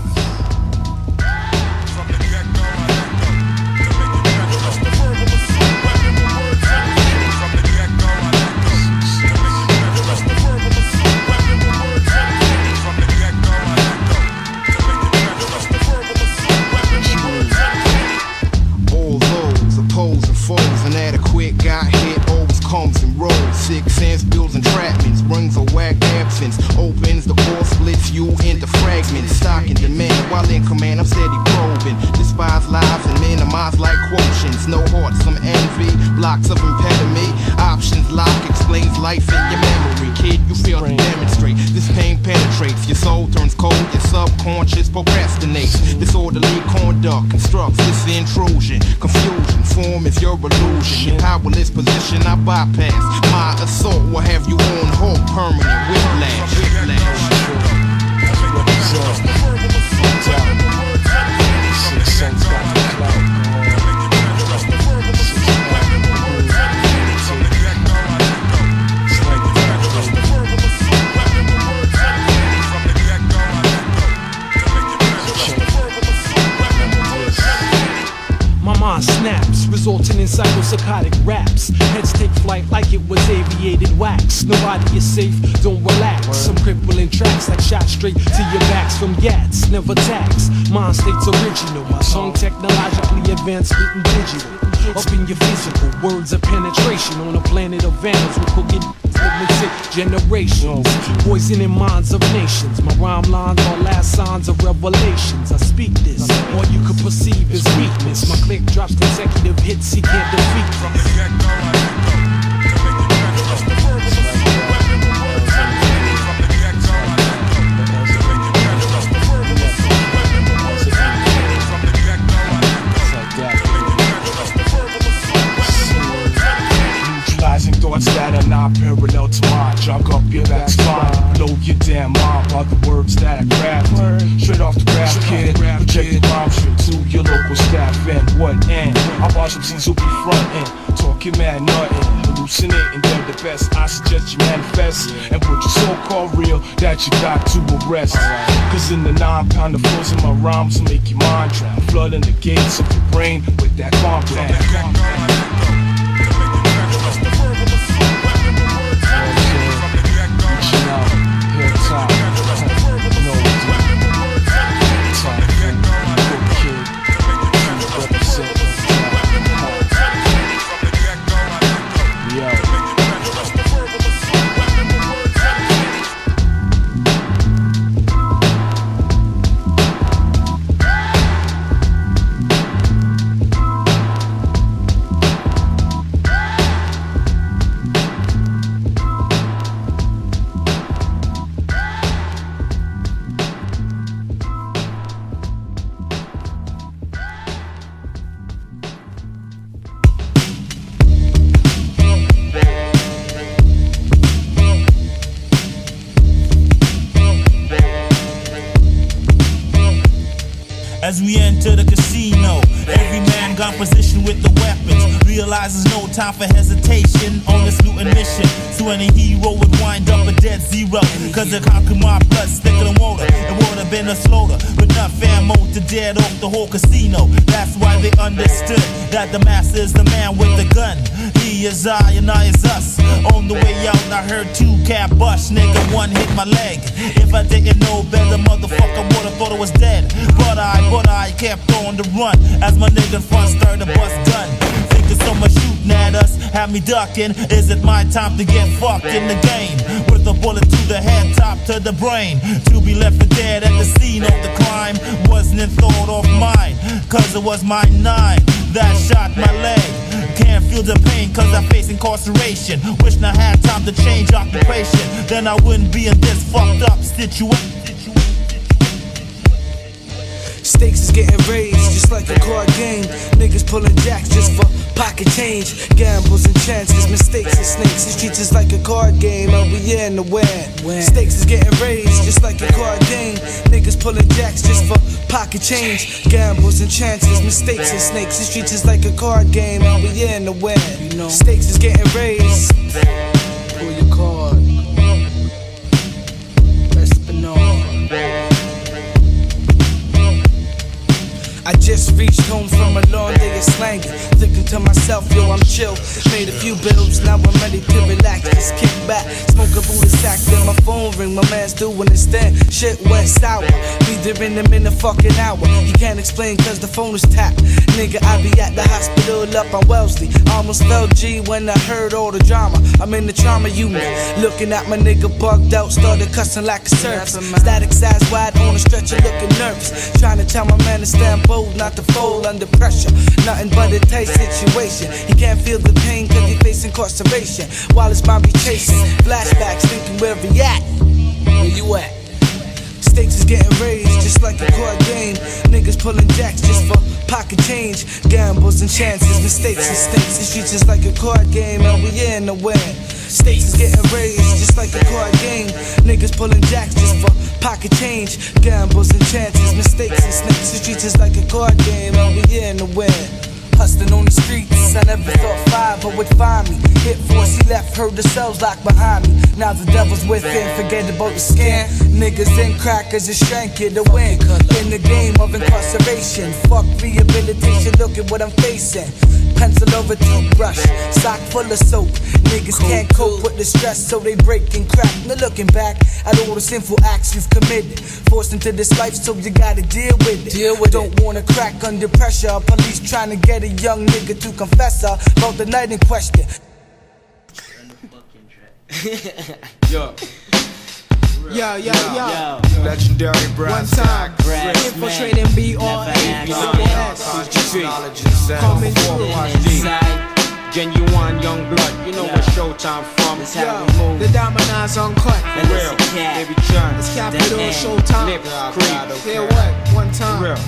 Inadequate, got hit, always comes and rolls. Sic Sense builds entrapments, brings a whack absence. Opens the core, splits you into fragments. Stock in demand, while in command I'm steady probing. Despise lives and minimize like quotients. No heart, some envy, blocks of impediment. Options lock, explains life in your memory. Kid, you fail to demonstrate. This pain penetrates, your soul turns cold, your subconscious procrastinates. Disorderly conduct constructs this intrusion. Confusion, form is your illusion. Your powerless position I bypass. My assault will have you on hold, permanent whiplash. Sic Sense got the clout. My mind snaps, resulting in psychopsychotic raps. Heads take flight like it was aviated wax. Nobody is safe, don't relax. Some crippling tracks like shot straight to your backs from Gats. Never tax, mind state's original. My tongue technologically advanced, spitting digital. Up in your physical, words of penetration. On a planet of vandals, we're cooking limited generations. Poisoning minds of nations. My rhyme lines are last signs of revelations. I speak this, all you could perceive is weakness. My click drops consecutive hits he can't defeat. From the get-go, thoughts that are not parallel to mine. Jog up your back spine, blow your damn mind by the words that I crafted. Straight off the graph, kid, project the rhyme straight to your local staff. And what end? I watch them scenes who be frontin', talking mad nothing, hallucinating, they're the best. I suggest you manifest and put your so-called real that you got to arrest. Cause in the 9-pound of flows in my rhymes will make your mind drown, flooding the gates of your brain with that compound. to the casino. Every man got position with the weapons. Realizes no time for hesitation on this looting mission. So any hero would wind up a dead zero. Cause the conquer my blood thicker than water. It would have been a slaughter, but not ammo to dead off the whole casino. That's why they understood that the master is the man with the gun. He is I and I is us. On the way out I heard 2 cat bust. Nigga, 1 hit my leg. If I didn't know better, motherfucker would've thought it was dead. But I kept on the run as my nigga front started to bust gun. Thinking someone shooting at us, had me ducking. Is it my time to get fucked in the game? With a bullet to the head, top to the brain. To be left for dead at the scene of the crime wasn't a thought of mine, cause it was my 9 that shot my leg. Can't feel the pain cause I face incarceration. Wish I had time to change occupation, then I wouldn't be in this fucked up situation. Stakes is getting raised just like a card game. Niggas pulling jacks just for pocket change. Gambles and chances, mistakes and snakes. The streets is like a card game and we in the win. Stakes is getting raised just like a card game. Niggas pulling jacks just for pocket change. Gambles and chances, mistakes and snakes. The streets is like a card game and we in the win. Stakes is getting raised. Pull your card. I just reached home from a long day of slanging. Thinking to myself, yo, I'm chill. Made a few bills, now I'm ready to relax. Just kick back, smoke a Buddha sack. Then my phone ring, my man's doing his thing. Shit went sour, be there in a fucking hour. He can't explain cause the phone is tapped. Nigga, I be at the hospital up on Wellesley. Almost fell G when I heard all the drama. I'm in the trauma unit, looking at my nigga bugged out. Started cussing like a service. Static size wide on a stretcher, looking nervous. Trying to tell my man to stand bold, not to fold under pressure. Nothing but a tight situation. He can't feel the pain cause he facing incarceration. While his mind be chasing flashbacks, thinking where he at. Where you at? Stakes is getting raised just like a card game. Niggas pulling jacks just for pocket change. Gambles and chances, mistakes and stakes. The streets is like a card game and we in the win. Stakes is getting raised just like a card game. Niggas pulling jacks just for pocket change. Gambles and chances, mistakes and snakes. The streets is like a card game and we in the win. Hustling on the streets, I never thought 5 would find me. Hit force, he left, heard the cells locked behind me. Now the devil's within, forget about the scam. Niggas and crackers and shank it to win. In the game of incarceration, fuck rehabilitation, look at what I'm facing. Pencil over toothbrush, sock full of soap. Niggas can't cope with the stress, so they break and crack. Now looking back at all the sinful acts you've committed, forced into this life, so you gotta deal with it. Don't wanna crack under pressure. Police trying to get a young nigga to confess her about the night in question. Yo. Yo. Legendary brass. One time, infiltrating BRA. Coming through. Genuine young blood, you know where Showtime from. The Diemen X uncut. For real, baby Chun. It's Capital Showtime. Lip, creep. Hear what? One time. Real.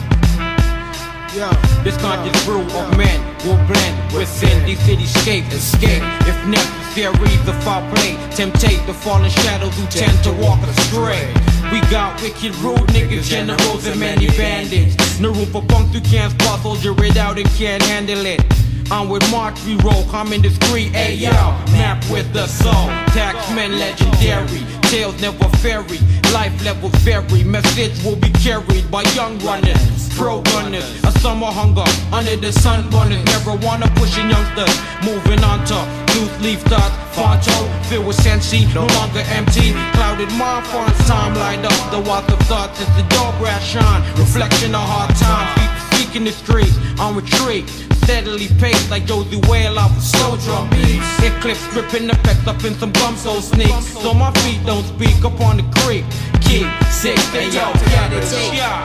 Yo. This conscious brew of men will blend within the cityscape. Escape if necessary, the foul play. Temptate the fallen shadows who tend to walk astray. We got wicked rude niggas, generals and many bandits. No room for punks who can't spot, soldier it out and can't handle it. I'm with March, we roll, coming discreet, ayo. Map with the soul, Tacks men legendary. Tales never vary, life levels vary. Message will be carried by young runners, pro gunners. A summer hunger, under the sun runners. Never wanna pushing youngsters, moving on to loose leaf thoughts. Fonto, filled with Emcee, no longer empty. Clouded mind, fonts, time light up. The walk of thoughts is the door brass shine. Reflection of hard times, people speaking the streets, on retreat. Steadily paced like Josie Whale off of slow drum beats. Eclipse gripping effects up in some bum so sneaks. So my feet don't speak upon the creek. Keep sick, and yo, get it.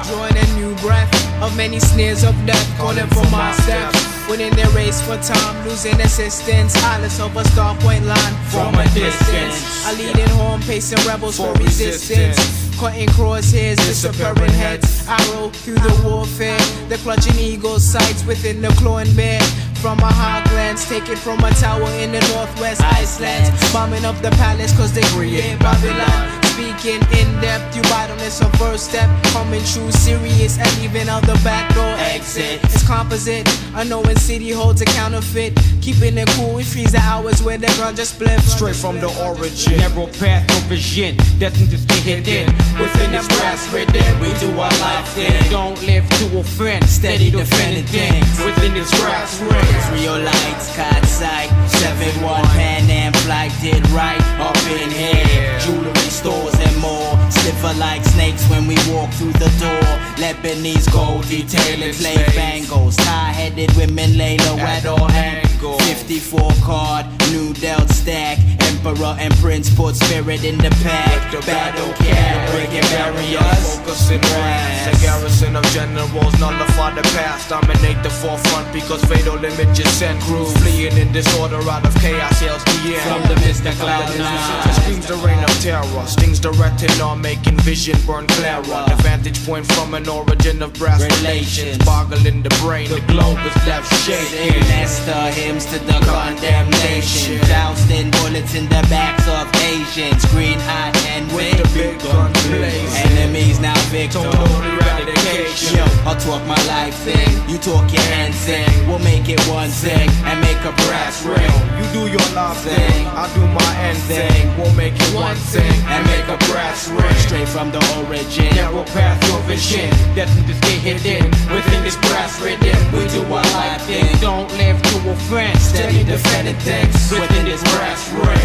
Drawing a new breath of many snares of death, calling for my steps. Winning their race for time, losing assistance. Eyeless of a star point line from a distance. I lead in home, pacing rebels for resistance. Cutting crosshairs, disappearing heads. Arrow through the warfare. The clutching eagle sights within the clawing bear. From a high glance, taken from a tower in the northwest Iceland. Bombing up the palace cause they create Babylon. speaking in depth. You bite on this, a first step. Coming true, serious, and even out the back door exit. It's composite. Unknown city holds a counterfeit. Keeping it cool, we freeze the hours where the gun just split. Straight from the origin, narrow path, no vision. Destined to stay hidden. Within this grass ridden, we do our life thing. Don't live to offend, steady defending things. Within this grass ring, Real lights, caught sight. 7-1 Pan Am flight did right up in here. Jewelry stores and more. Sliver like snakes when we walk through the door. Lebanese gold detailing play bangles. Tie-headed women lay low at all angles. 54 card, new dealt stack. Emperor and prince put spirit in the pack. Battle cat, breaking barriers. Focus in ranks. A garrison of generals nullify the past. Dominate the forefront because fatal images send crews fleeing in disorder out of chaos. Hails the end. From the mist that clouds It screams the reign of terror. Stings the retina, making vision burn clearer. The vantage point from an origin of brass relations. Boggling the brain, the globe is left shaking. Nesta hymns to the condemnation. Doused in bullets in the backs of Asians. Green-eyed and with the big gun blazing. Enemies now victims. Total eradication. Yo, I'll talk my life thing. You talk your hand thing. We'll make it one thing and make a brass ring. You do your love thing, I do my end thing. We'll make it one thing and make a brass ring. Straight from the origin, narrow path, your vision. Destined to stay hidden. Within this brass ridden, we do our life thing. Don't live to offend, steady defending things. Within this brass ring.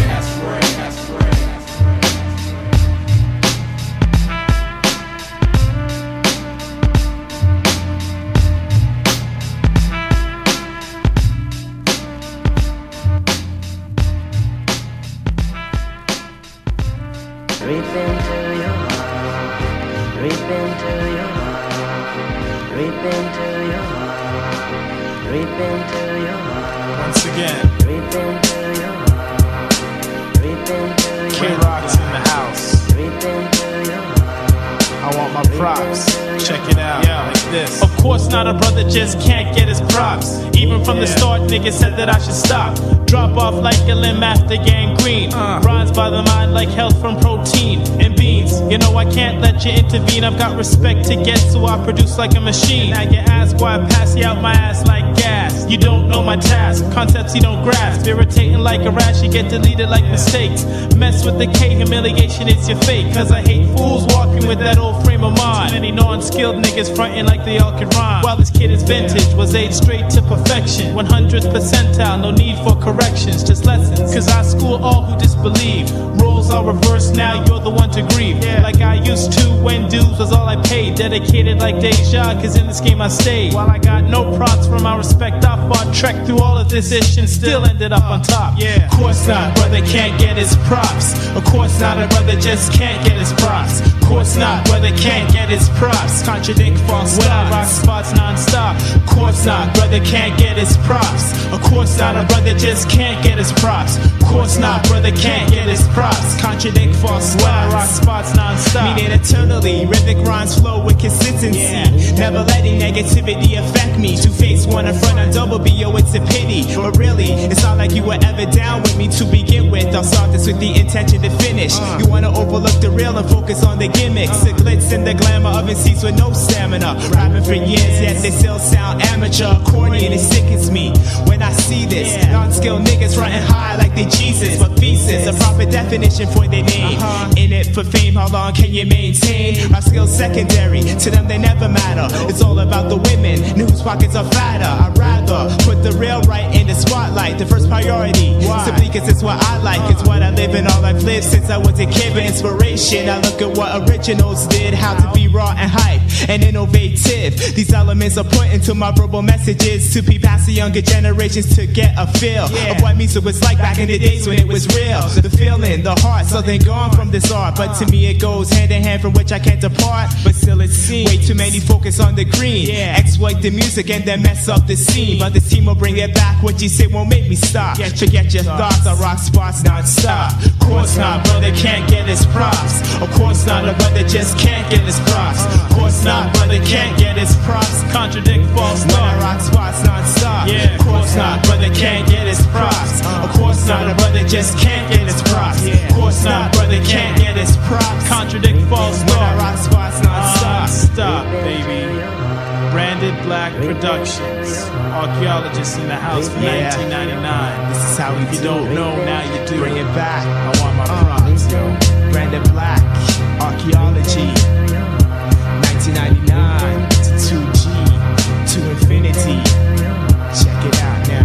Reap into your heart, reap into your heart, reap into your heart, reap into your heart. Once again, reap into your heart, reap into your Kid Rock's in the house. Reap into your heart. I want my props. Check it out, like this. Of course not, a brother just can't get his props. Even from the start, niggas said that I should stop. Drop off like a limb after gangrene. Rise by the mind like health from protein and beans. You know I can't let you intervene. I've got respect to get, so I produce like a machine. Now you ask why I pass you out my ass like gas. You don't know my task, concepts you don't grasp. Irritating like a rash, you get deleted like mistakes. Mess with the K, humiliation is your fate. Cause I hate fools walking with that old frame of mind. Too many non-skilled niggas fronting like they all can rhyme. While this kid is vintage, was aged straight to perfection. 100th percentile, no need for corrections, just lessons. Cause I school all who disbelieve. Roles are reversed, now you're the one to grieve. Like I used to when dues was all I paid. Dedicated like Deja, cause in this game I stayed. While I got no props from my respect, I fought trek through all of this ish and still ended up on top. Of course not, brother can't get his props. Of course not, a brother just can't get his props. Of course not, brother can't get his props. Contradict false when I rock spots non-stop. Of course not, brother can't get his props. Of course not, a brother just can't get his props. Of course not, brother can't get his props. Contradict false when I rock spots non-stop. Meaning eternally, rhythmic rhymes flow with consistency. Never letting negativity affect me. Two-face one in front of double B, yo, it's a pity. But really, it's not like you were ever down with me to begin with. I'll start this with the intention to finish. You wanna overlook the real and focus on the gimmicks. The glitz and the glamour of MCs with no stamina. Rapping for years, yet they still sound amateur. Corny and it sickens me when I see this. Non-skilled niggas fronting high like they Jesus. But thesis, a proper definition for their name. In it for fame, how long can you maintain? Rascalz secondary, to them they never matter. It's all about the women, whose pockets are fatter. I'd rather put the real right in the spotlight, the first priority. Simply cause it's what I like, it's what I live and all I've lived since I was a kid. For inspiration, I look at what originals did, how to be raw and hype and innovative. These elements are put into my verbal messages to be passed to younger generations to get a feel of what music was like back in the days when it was real. The feeling, the heart, something gone from this art. But to me it goes hand in hand from which I can't depart. But still it seems way too many focus on the green. Exploit the music and then mess up the scene. But this team will bring it back, what you say won't make me stop. Forget your thoughts, I rock spots non-stop. Of course not, brother can't get his props. Of course not, a brother just can't get his props. Of course not, brother can't get his props. Contradict false when I rock spots non-stop. Of course not, brother can't get his props. Of course not, a brother just can't get his props. Of course Some brother can't get his props. Contradict false law. Stop, baby. Branded Black Productions. Archaeologists in the house for 1999. This is how if you don't know, now you do. Bring it back. I want my props, yo. Branded Black. Archaeology. 1999 to 2G to infinity. Check it out now.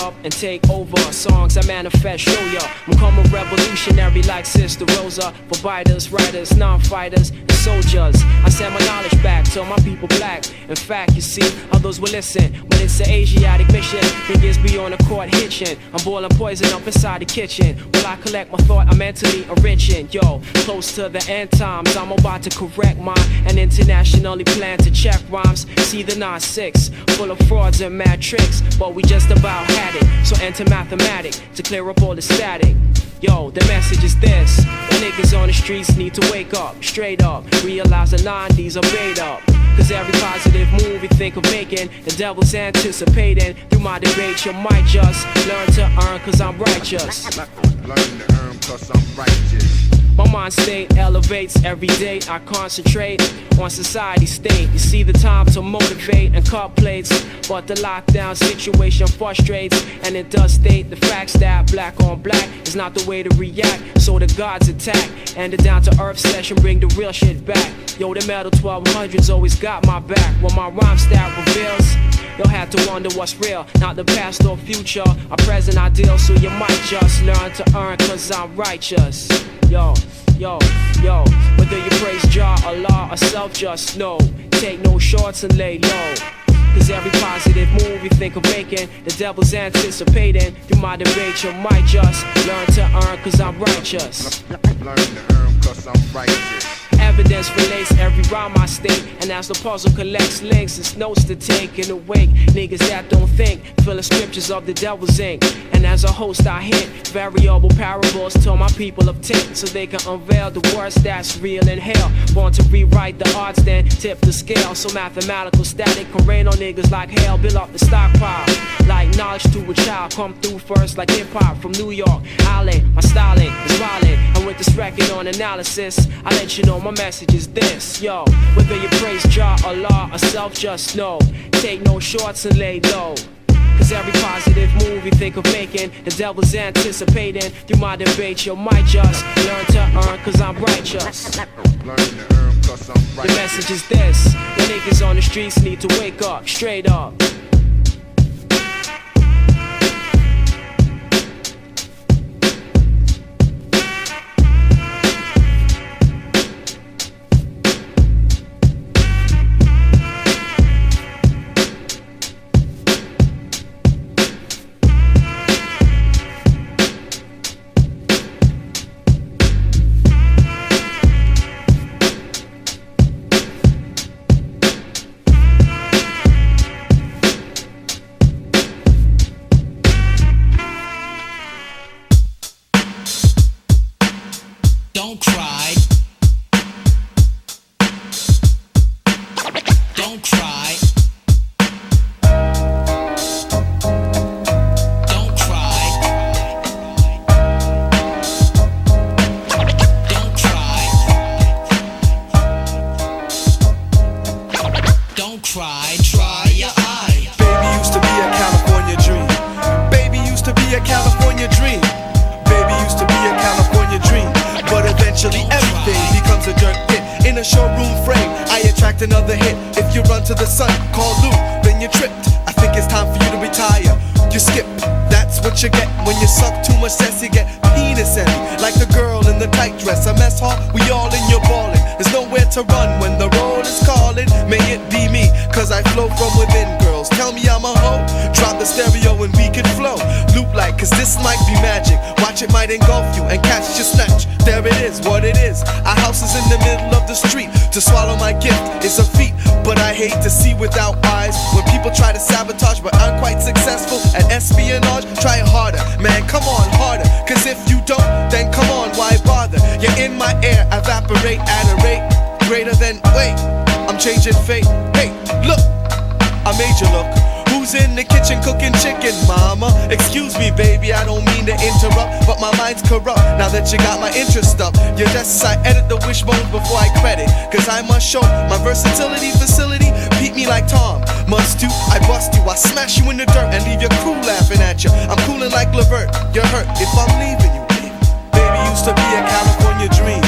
Up and take over songs I manifest, show ya I'm coming revolutionary like Sister Rosa. For biters, writers, non-fighters, and soldiers I send my knowledge back to my people black. In fact, you see, others will listen when it's an Asiatic mission. Niggas be on the court hitching. I'm boiling poison up inside the kitchen. While I collect my thought, I'm mentally enriching. Yo, close to the end times, I'm about to correct mine and internationally plan to check rhymes. See the 9-6, full of frauds and mad tricks, but we just about had it. So enter Mathematik to clear up all the static. Yo, the message is this: the niggas on the streets need to wake up, straight up, realize the 90s are made up. Cause every positive move you think of making, the devil's anticipating. Through my debate you might just learn to earn cause I'm righteous. Learn to earn cause I'm righteous. My mind state elevates every day. I concentrate on society state. You see the time to motivate and cut plates, but the lockdown situation frustrates. And it does state the facts that black on black is not the way to react. So the gods attack, and the down to earth session bring the real shit back. Yo, the metal 1200s always got my back. When my rhyme style reveals, you'll have to wonder what's real, not the past or future, our present ideal. So you might just learn to earn cause I'm righteous. Yo, yo, yo, whether you praise Jah, Allah, or self, just know, take no shorts and lay low. Cause every positive move you think of making, the devil's anticipating. Through my debate you might just learn to earn cause I'm righteous. Learn to earn cause I'm righteous. Evidence relates every rhyme I state, and as the puzzle collects links, it's notes to take and awake niggas that don't think, filling scriptures of the devil's ink. And as a host I hint variable parables to my people of tint, so they can unveil the words that's real in hell. Born to rewrite the odds, then tip the scale, so mathematical static can rain on niggas like hell. Build up the stockpile like knowledge to a child. Come through first like hip-hop from New York Island. My styling is violent, and with this record on analysis I let you know my message is this. Yo, whether you praise Jah, Allah, or self, just know, take no shorts and lay low. Cause every positive move you think of making, the devil's anticipating. Through my debate you might just learn to earn cause I'm righteous. Learn to earn cause I'm righteous. The message is this: the niggas on the streets need to wake up, straight up. Don't cry. Don't cry. Don't cry. Don't cry. Don't cry. Try your eye. Baby used to be a California dream. Baby used to be a California dream. Baby used to be a California dream. But eventually everything becomes a dirt pit. In a showroom expect another hit. If you run to the sun, call Lou, then you tripped. I think it's time for you to retire. You skip, that's what you get when you suck too much cess. You get penis heavy, like the girl in the tight dress. A mess hall, we all in your ballin'. There's nowhere to run when the roll is calling. May it be me, cause I flow from within. Girls tell me I'm a hoe, drop the stereo and we can flow. Loop like, cause this might be magic. Watch it might engulf you and catch your snatch. There it is, what it is. Our house is in the middle of the street. To swallow my gift is a feat, but I hate to see without eyes. When people try to sabotage but aren't quite successful at espionage, try harder, man, come on, harder. Cause if you don't, then come on, why bother? You're in my air, evaporate at a rate greater than, wait, I'm changing fate. Hey, look, I made you look. Who's in the kitchen cooking chicken, mama? Excuse me, baby, I don't mean to interrupt, but my mind's corrupt now that you got my interest up. You just I edit the wishbones before I credit, cause I must show my versatility facility. Beat me like Tom, must do, I bust you, I smash you in the dirt and leave your crew laughing at you. I'm coolin' like Levert, you're hurt if I'm leaving you. Baby used to be a California dream.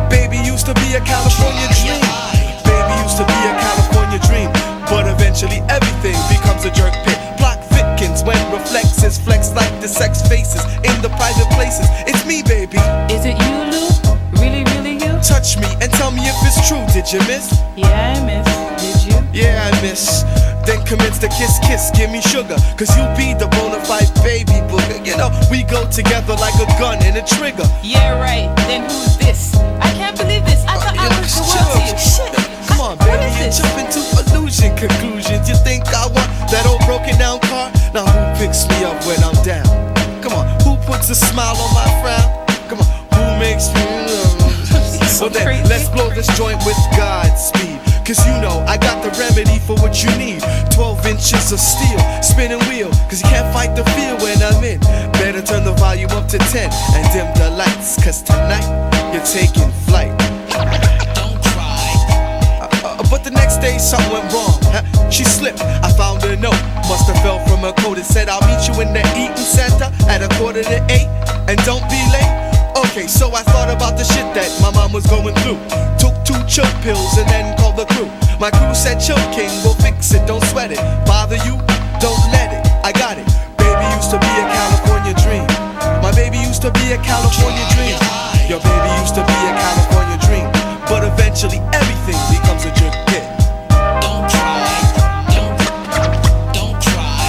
Baby used to be a California dream. Baby used to be a California dream. But eventually everything becomes a jerk pit. Block Vitkins when reflexes flex like the sex faces in the private places. It's me, baby. Is it you, Lou? Really, really you? Touch me and tell me if it's true. Did you miss? Yeah, I missed. Did you? Yeah, I miss. Then commence the kiss, kiss, give me sugar. Cause you be the bona fide baby booger. You know, we go together like a gun and a trigger. Yeah, right. Then who's this? I can't believe this. I thought I was the world to you. Shit. Come on, baby, you jump into illusion conclusions. You think I want that old broken down car? Now who picks me up when I'm down? Come on, who puts a smile on my frown? Come on, who makes me so then, let's blow this joint with Godspeed. Cause you know, I got the remedy for what you need. 12 inches of steel, spinning wheel. Cause you can't fight the feel when I'm in. Better turn the volume up to 10 and dim the lights. Cause tonight, you're taking flight. But the next day something went wrong. She slipped, I found a note. Must have fell from her coat. It said I'll meet you in the eating center at 7:45 and don't be late. Okay, so I thought about the shit that my mom was going through. Took 2 chill pills and then called the crew. My crew said chill king, we'll fix it, don't sweat it. Bother you, don't let it, I got it. Baby used to be a California dream. My baby used to be a California dream. Your baby used to be a California dream. But eventually everything becomes a jerk hit. Don't try, don't try, don't try,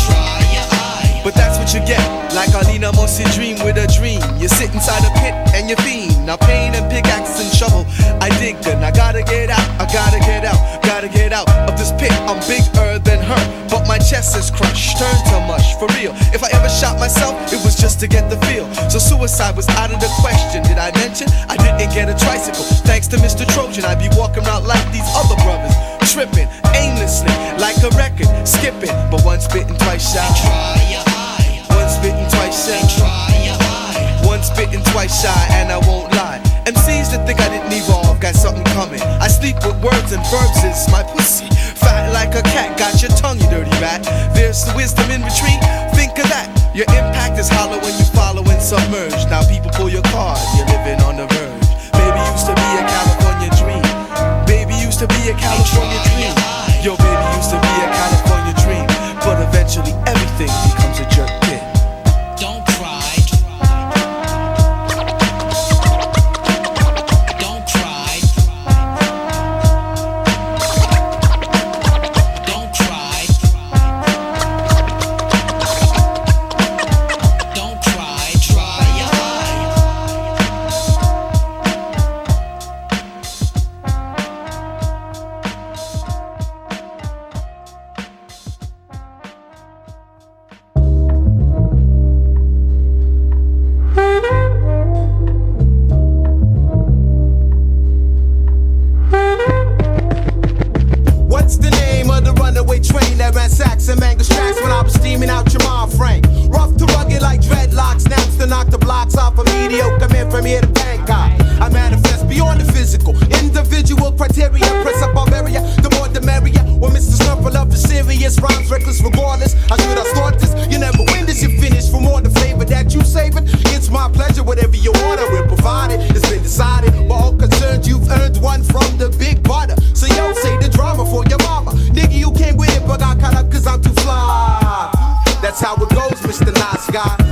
try your eye. But that's what you get, like Alina Mosi dream with a dream. You sit inside a pit and you fiend. Now pain and pickaxe and shovel, I dig good. I gotta get out, I gotta get out, gotta get out of this pit. I'm bigger than her, but my chest is crushed, turned to mush, for real. If I ever shot myself, it was just to get the feel. So suicide was out of the question. Did I mention I didn't get a tricycle? Thanks to Mr. Trojan, I'd be walking around like these other brothers, tripping aimlessly like a record, skipping. But once bitten, twice shy. Once bitten, twice shy. Once bitten, twice shy, and I won't lie. MCs that think I didn't evolve got something coming. I sleep with words and verbs, it's my pussy. Fat like a cat, got your tongue, you dirty rat. There's the wisdom in retreat, think of that. Your impact is hollow when you follow and submerge. Now people pull your card, you're living on the verge. Baby used to be a California dream. Baby used to be a California dream. Yo, baby used to be a California dream. But eventually everything becomes a jerk hit. Don't cry. Don't cry. Don't cry. Don't cry. Try your eye. What's the name of the runaway train that ran sacks and mangled tracks when I was steaming out your mind frame? Rough to rugged like dreadlocks, snaps to knock the blocks off a mediocre man from here to Bangkok. I manifest beyond the physical, individual criteria, press up Bavaria, the more the merrier. When Mr. Snuffer love is serious, rhymes reckless regardless. How should I start this? You never win this, you finish for more the flavor that you saving. It's my pleasure, whatever you order, we'll provide.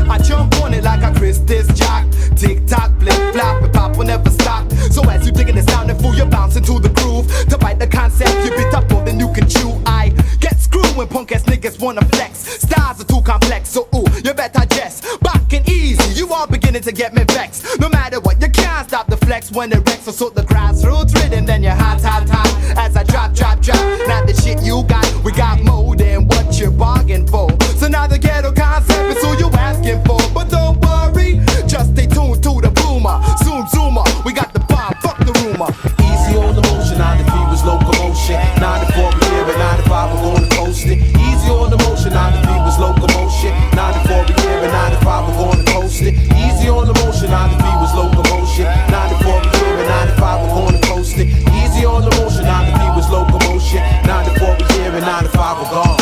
I jump on it like a Christus jock. Tick tock, flip flop, and pop will never stop. So as you digging the sound and fool, you're bouncing to the groove. To bite the concept, you bit up more than you can chew. I get screwed when punk ass niggas wanna flex. Styles are too complex, so ooh, you better jest. Back and easy, you are beginning to get me vexed. No matter what, you can't stop the flex when it wrecks. So sort the grassroots rhythm, then you're hot, hot, hot. As I drop, drop, drop. Now the shit you got, we got more than what you're bargaining for. So now the ghetto concept is who you asking for. But don't worry, just stay tuned to the boomer. Zoom, zoomer, we got the bomb, fuck the rumor. Easy on the motion, 93 was locomotion. 94 we here and 95 we're gonna coast it. Easy on the motion, 93 was locomotion. 94 we here and 95 we're gonna coast it. Easy on the motion, 93 was locomotion. 94 we here and 95 we're gonna coast it. Easy on the motion, 93 was locomotion. 94 we here and 95 we're gone.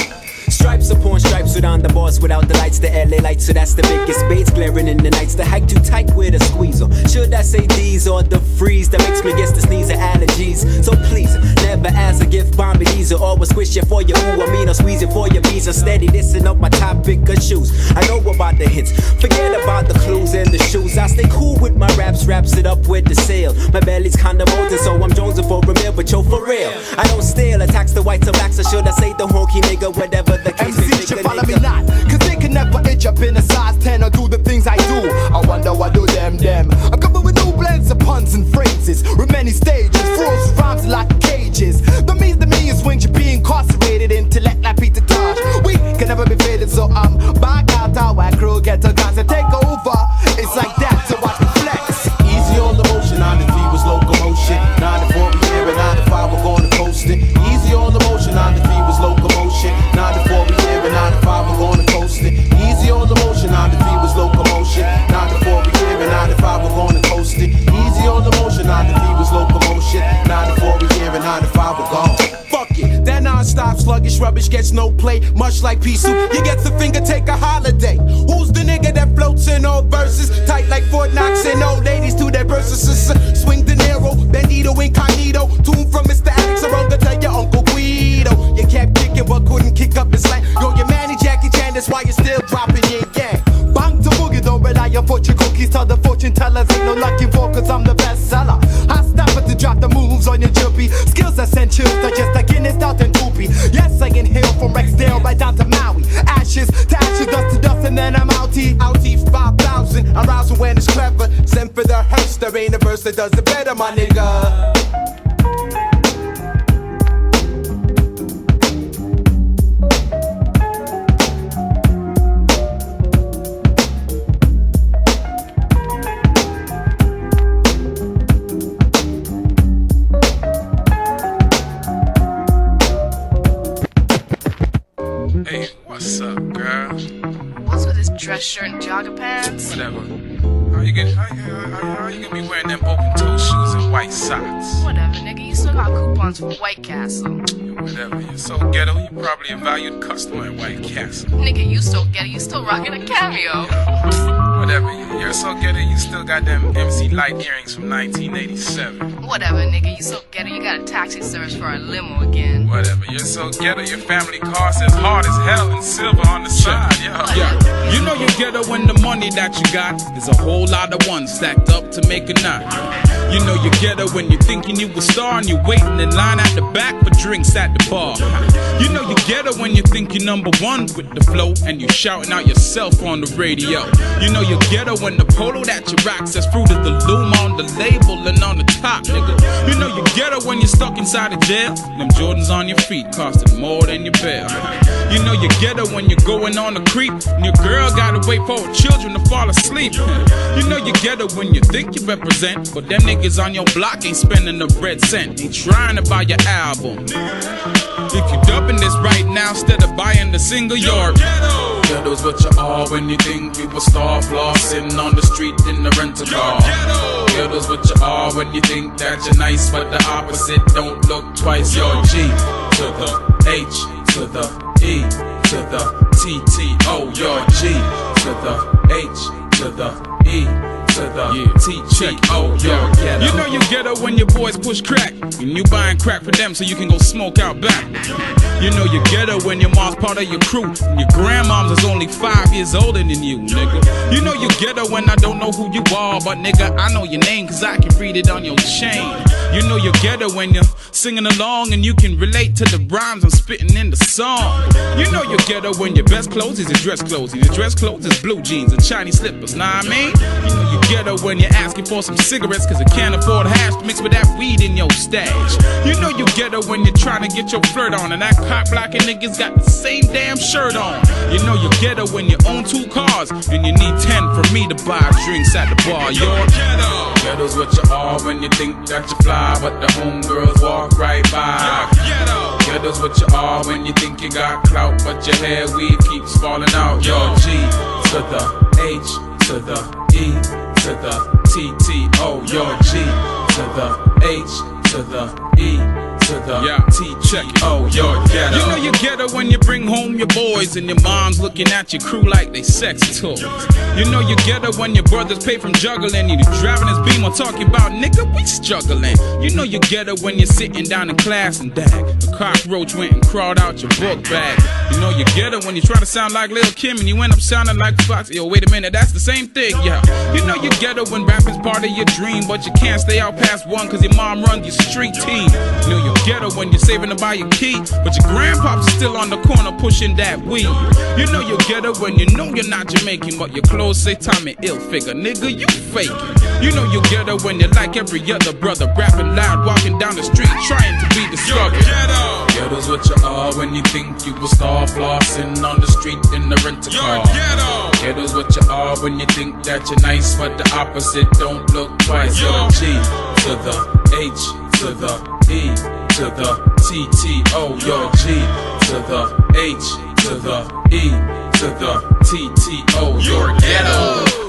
Stripes upon stripes without the boss, without the lights, the LA lights, so that's the biggest baits glaring in the nights. The hike too tight with a squeezer. Should I say these or the freeze that makes me guess the sneeze of allergies? So please, never ask a gift, bomb it easy, or squish you for your ooh, I mean, or squeeze it for your bees. I'm steady dissing up my topic of shoes. I know about the hits, forget about the clues and the shoes. I stay cool with my raps, wraps it up with the sail. My belly's kinda molten, so I'm jonesing for a meal, but yo, for real. I don't steal, attacks the whites or blacks, or should I say the honky nigga, whatever the case. MCs should follow me not, cause they can never itch up in a size 10 or do the things I do. I wonder what do them. I'm coming with new blends of puns and phrases, with many stages, froze rhymes like cages. The me is when you're being incarcerated, intellect like Peter Tosh. We can never be faded, so I'm back out our crew, Ghetto guns and take over. It's like that, so watch me flex. Easy on the motion, 93 was locomotion. 94 we here and 95 we're gonna coast it. Easy on the motion, 93 was locomotion. 94 we here and 95 we're gonna coast it. Easy on the motion, 93 was locomotion. 94 we here and 95 we're gonna coast it. Easy on the motion, 93 was locomotion. 94 we here and 95 we're gone. Fuck it, that non-stop sluggish rubbish gets no play. Much like pea soup, you get the finger, take a holiday. Who's the nigga that floats in all verses? Tight like Fort Knox and old ladies to their verses. Swing De Niro, Bandito incognito. Tune from Mr. Alex Aronga to your Uncle Guido. You kept kicking but couldn't kick up his slang. Yo, your manny Jackie Chan, that's why you're still dropping yin yang. Bang to boogie, don't rely on fortune cookies. Tell the fortune tellers ain't no lucky for, cause I'm the best seller. I stop it to drop the moves on your jumpy. Skills that send chills, are just a Guinness out and poopy. Yes, I inhale from Rexdale right down to Maui. Ashes to ashes, dust to dust, and then I'm outie. Outie 5,000, I'm rousing when it's clever. Send for the hearse, there ain't a verse that does it better, my nigga. Hey, what's up, girl? What's with this dress shirt and jogger pants? Whatever. How you gonna be wearing them open-toe shoes and white socks? Whatever, nigga. You still got coupons for White Castle. Whatever. You're so ghetto. You're probably a valued customer at White Castle. Nigga, you still get it. You still rocking a cameo. Whatever. You're so ghetto. You still got them Emcee light earrings from 1987. Whatever, nigga. You so ghetto. You got a taxi service for a limo again. Whatever. You're so ghetto. Your family car says hard as hell and silver on the side. Yeah. You know you ghetto when the money that you got is a whole lot of ones stacked up to make a knot. You know you ghetto when you're thinking you a star and you're waiting in line at the back for drinks at the bar. You know you ghetto when you think you're number one with the flow and you shouting out yourself on the radio. You know you ghetto when the polo that you rock says Fruit of the Loom on the label and on the top, nigga. You know you ghetto when you're stuck inside a jail. Them Jordans on your feet costing more than your bail. You know you ghetto when you're going on a creep and your girl gotta wait for her children to fall asleep. You know you ghetto when you think you represent, but them niggas on your block ain't spending a red cent, ain't trying to buy your album. If you dubbing this right now instead of buying the single, you're ghetto's what you are when you think you a star, flossing on the street in the rental car. Ghetto's what you are when you think that you're nice, but the opposite don't look twice. You're G to the H to the E to the TTO. You're G to the H to the E to the T-T-O, yo, ghetto. You know you ghetto when your boys push crack, and you buying crack for them so you can go smoke out back. You know you ghetto when your mom's part of your crew, and your grandmom's is only 5 years older than you, nigga. You know you ghetto when I don't know who you are, but nigga, I know your name cause I can read it on your chain. You know you ghetto when you're singing along and you can relate to the rhymes I'm spitting in the song. You know you ghetto when your best clothes is your dress clothes, and your dress clothes is blue jeans and shiny slippers, nah I mean? You know you ghetto when you're asking for some cigarettes cause you can't afford hash to mix with that weed in your stash. You know you ghetto when you're trying to get your flirt on and that cock blocking niggas got the same damn shirt on. You know you ghetto when you own 2 cars and you need 10 for me to buy drinks at the bar. You're ghetto. Ghetto's what you are when you think that you fly, but the homegirls walk right by. Ghetto. Ghetto's what you are when you think you got clout, but your hair weave keeps falling out. Your G to the H to the E to the T-T-O. Your G to the H to the E to the T-T-O. Your ghetto. You know you ghetto when you bring home your boys and your mom's looking at your crew like they sex toys. You know you ghetto when your brothers pay from juggling, you driving his Beamer talking about nigga we struggling. You know you ghetto when you're sitting down in class and dag a cockroach went and crawled out your book bag. You know you ghetto when you try to sound like Lil' Kim and you end up sounding like Fox. Yo, wait a minute, that's the same thing, yeah. You know you ghetto when rap is part of your dream, but you can't stay out past 1 cause your mom runs your street team. You know you ghetto when you're saving to buy your key, but your grandpa's still on the corner pushing that weed. You know you ghetto when you know you're not Jamaican, but your clothes say Tommy Hilfiger. Nigga, you faking. You know you ghetto when you're like every other brother, rapping loud, walking down the street, trying to be discovered. Ghetto's what you are when you think you a star, flossing on the street in the rent-a-car. Ghetto's what you are when you think that you're nice, but the opposite don't look twice. Your G to the H to the E to the T-T-O. Your G to the H to the E to the T-T-O. Your ghetto.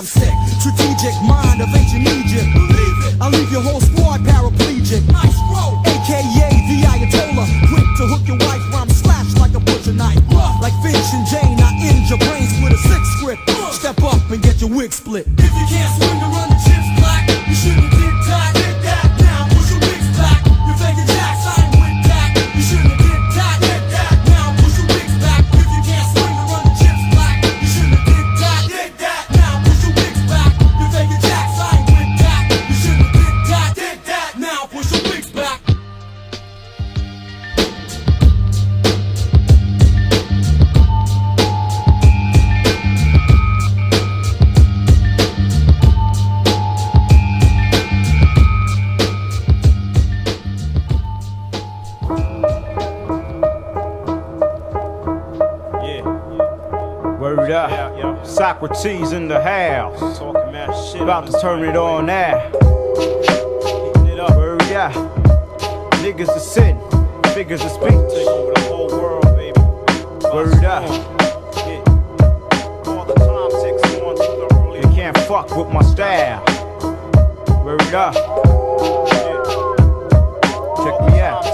I'm sick. Strategic mind of ancient Egypt. I'll leave your whole squad paraplegic. Maestro, AKA the Ayatollah. Quick to hook your wife, rhyme slash like a butcher knife. Like Finch and Jane, I end your brains with a sick script. Step up and get your wig split. If you can't swing to run the chips black, you shouldn't did that. Did that now, push your wigs back. You're faking jacks, I ain't with that. You shouldn't have did that. Did that now, push your wigs back. If you can't swing to run the chips black, you shouldn't have did that. Did that now, push your wigs back. You're faking jacks, I ain't with that. You shouldn't have did that. Did that now, push your wigs back. Word up, Saukrates in the house. Talking mad shit. About to turn it on now. Word up, niggas are sitting, figures are speech. Take over the whole world, baby. Word up. All the time ticks on through the early. You can't fuck with my style. Word up. Check me out.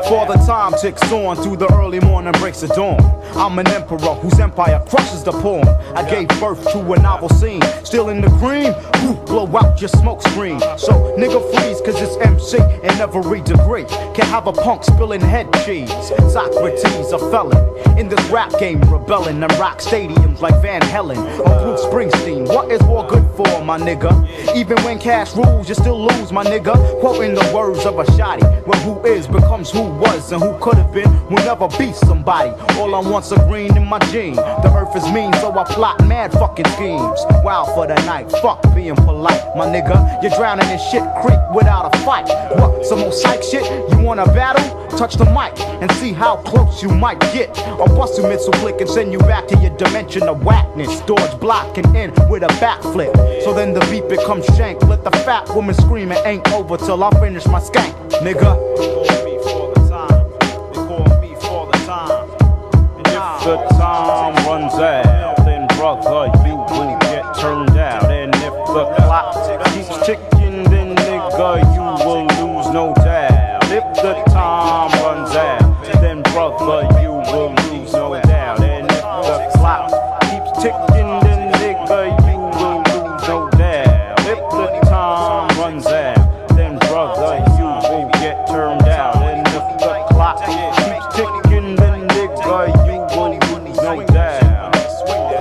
For the time ticks on through the early morning breaks of dawn. I'm an emperor whose empire crushes the pawn. I gave birth to a novel scene. Still in the cream, who blow out your smoke screen. So nigga freeze, cause it's MC in every degree. Can't have a punk spilling head cheese. Saukrates a felon in this rap game, rebelling and rock stadiums like Van Halen or Bruce Springsteen. What is war good for, my nigga? Even when cash rules, you still lose, my nigga. Quoting the words of a shotty, where who is becomes who was, and who could have been will never be somebody. All I want's a green in my gene. The earth is mean, so I plot mad fucking schemes. Wild for the night, fuck being polite, my nigga. You're drowning in shit creek without a fight. What, some more psych shit? You wanna battle? Touch the mic and see how close you might get. Or bust a missile click and send you back to your dimension of whackness. Dodge block and end with a backflip. So then the beat becomes shank. Let the fat woman scream, it ain't over till I finish my skank, nigga. The time runs out, then brother, you will get turned out. And if the clock keeps ticking, then nigga, you will lose, no doubt. If the time runs out, then brother, you will lose, no doubt. And if the clock keeps ticking, then nigga, you will lose, no doubt. If the time runs out, then brother, you will get turned out. And if the clock keeps ticking, then nigga, you no doubt.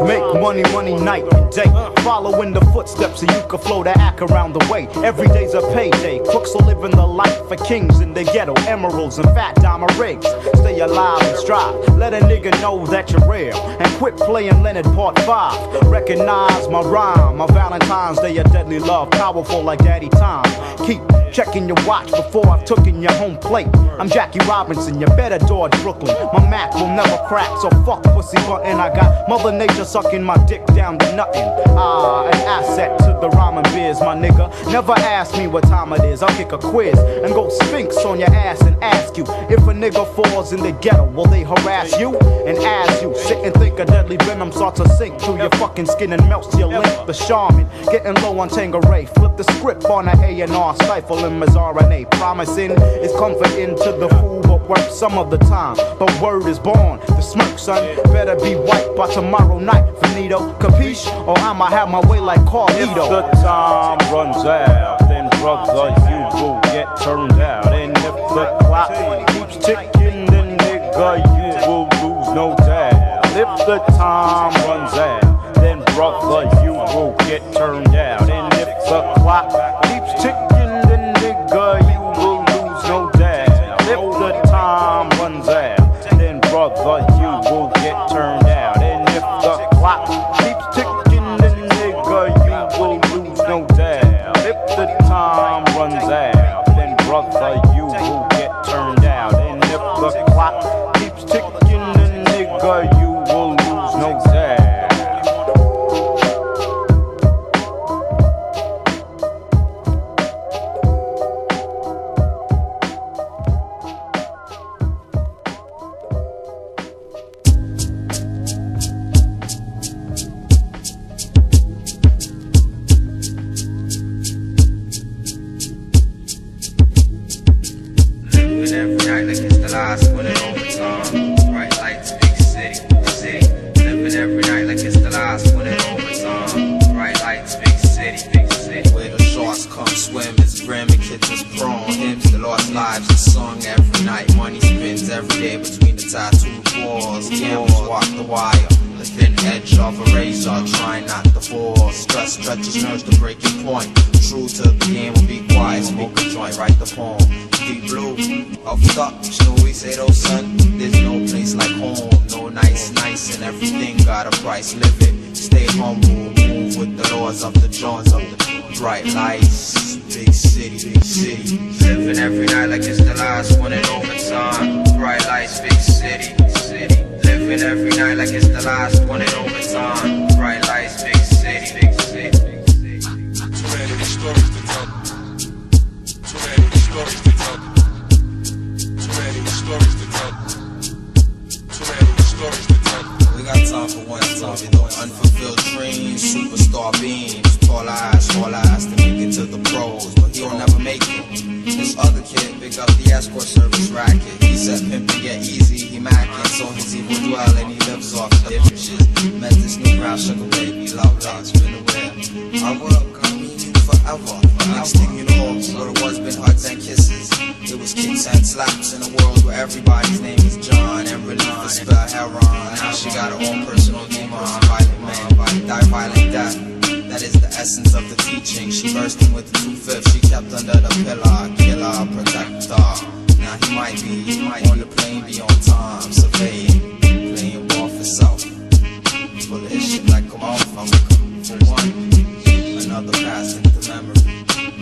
Make money, money night and day. Following the footsteps so you can flow the act around the way. Every day's a payday. Crooks are living the life for kings in the ghetto. Emeralds and fat diamond rigs. Stay alive and strive. Let a nigga know that you're real. And quit playing Leonard Part 5. Recognize my rhyme. My Valentine's Day a deadly love. Powerful like Daddy Time. Keep checking your watch before I've taken your home plate. I'm Jackie Robinson, you better dodge Brooklyn. My Mac will never crack, so fuck pussy button. I got Mother Nature sucking my dick down to nothing. An asset to the rhyming biz, my nigga. Never ask me what time it is, I'll kick a quiz and go Sphinx on your ass and ask you if a nigga falls in the ghetto, will they harass you? And as you sit and think a deadly venom starts to sink through your fucking skin and melts your link. The shaman, getting low on Tangeray. Flip the script on an A&R, stifle him as RNA. Promising is comforting to the fool, but work some of the time. But word is born, the smirk, son. Better be white by tomorrow night, Finito. Capiche? Or I'ma have my way like Carlito. If the time runs out, then brother, you will get turned out. And if the clock keeps ticking, then nigga, you will lose, no doubt. If the time runs out, then brother, you will get turned out. And if the clock keeps ticking, then nigga, you will lose, no doubt. If the time runs out, then brother, you will get turned out. And if the clock keeps ticking, then nigga, you will lose, no doubt. If the time runs out, then brother, you will get turned out. And if the clock keeps ticking, then nigga, you will lose, no doubt. Living every night like it's the last one in overtime. Bright lights, big city, city. Living every night like it's the last one in overtime. Bright lights, big city, big city. Where the sharks come swim, it's Grammy kids is prone. Hymns, the lost lives are sung every night. Money spins every day between the tattooed walls. Gamblers walk the wire. The thin edge of a razor, trying not to fall. Stress stretches nerves to breaking point. True to the game will be quiet. Smoke a joint, write the poem. Deep blue, puffed up, you know we say though son. There's no place like home. No nice, and everything got a price. Live it, stay humble, move with the laws of the Jones of the bright lights. Big city, big city. Living every night like it's the last one in overtime. Bright lights, big city, city. Living every night like it's the last one in overtime. Bright lights, big city, big city, big city. Too many stories to tell. Too many stories to tell. Too many stories to tell. Too many stories to tell. We got time for one time, you know, unfulfilled dreams, superstar beams, tall eyes to make it to the pros, but he'll never make it. This other kid pick up the escort service racket. He said pimpin' get easy, he mackin', so his evil dwell and he lives off the different shit. Met this new brown sugar baby, love love's been aware. Our world got me in forever. Next thing you know, what it was been hugs and kisses. It was kicks and slaps in a world where everybody's name is John and Redlife is spell heron. Now she got her own personal demon, violent man, die violent death. That is the essence of the teaching. She burst in with the 2/5. She kept under the pillar, killer, protector. Now he might be on the plane, be on time, surveying, playing ball for self. Full of his shit like a motherfucker. For one, another pass into memory.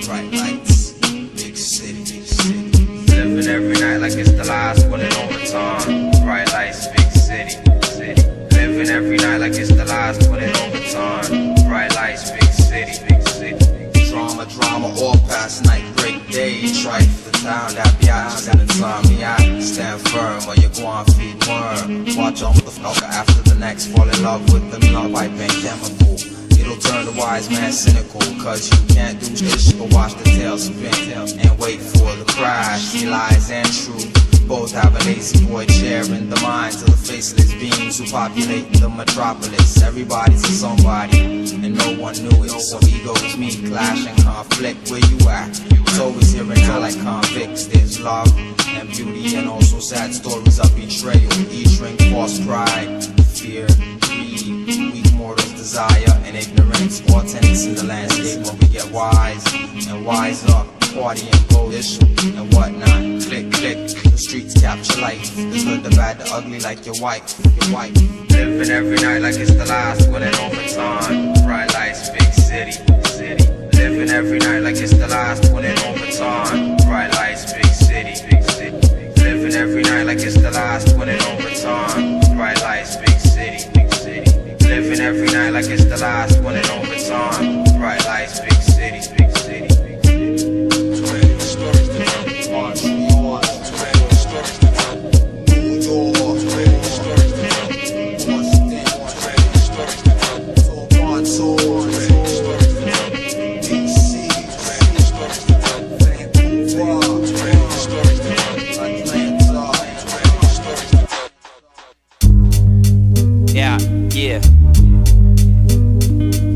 Bright lights, big city, big city. Living every night like it's the last one in overtime. Bright lights, big city, city. Living every night like it's the last one in overtime. Bright lights, big city, big city. Drama, all past night, break day. Trife the town, that biatch and insomniac. Stand firm or you're going feed worm. Watch on the fucker after the next. Fall in love with the pipe and chemical. It'll turn the wise man cynical, cause you can't do shit but watch the tail spin and wait for the crash. See lies and truth both have a lazy boy chair in the minds of the faceless beings who populate the metropolis. Everybody's a somebody and no one knew it. So egos meet, clash and conflict. Where you at? It's always here and now like convicts. There's love and beauty and also sad stories of betrayal. Each ring false pride, fear, greed, weak mortals desire and ignorance. All tenants in the landscape when we get wise and wise up. Party and gold issue and whatnot. Click, click, the streets capture life. The good, the bad, the ugly like your wife, your wife. Living every night like it's the last one in overtime. Bright lights, big city, city. Living every night like it's the last one in overtime. Bright lights, big city, big city. Living every night like it's the last one in overtime. Bright lights, big city, big city. Living every night like it's the last one in overtime. Bright lights, big city, big city.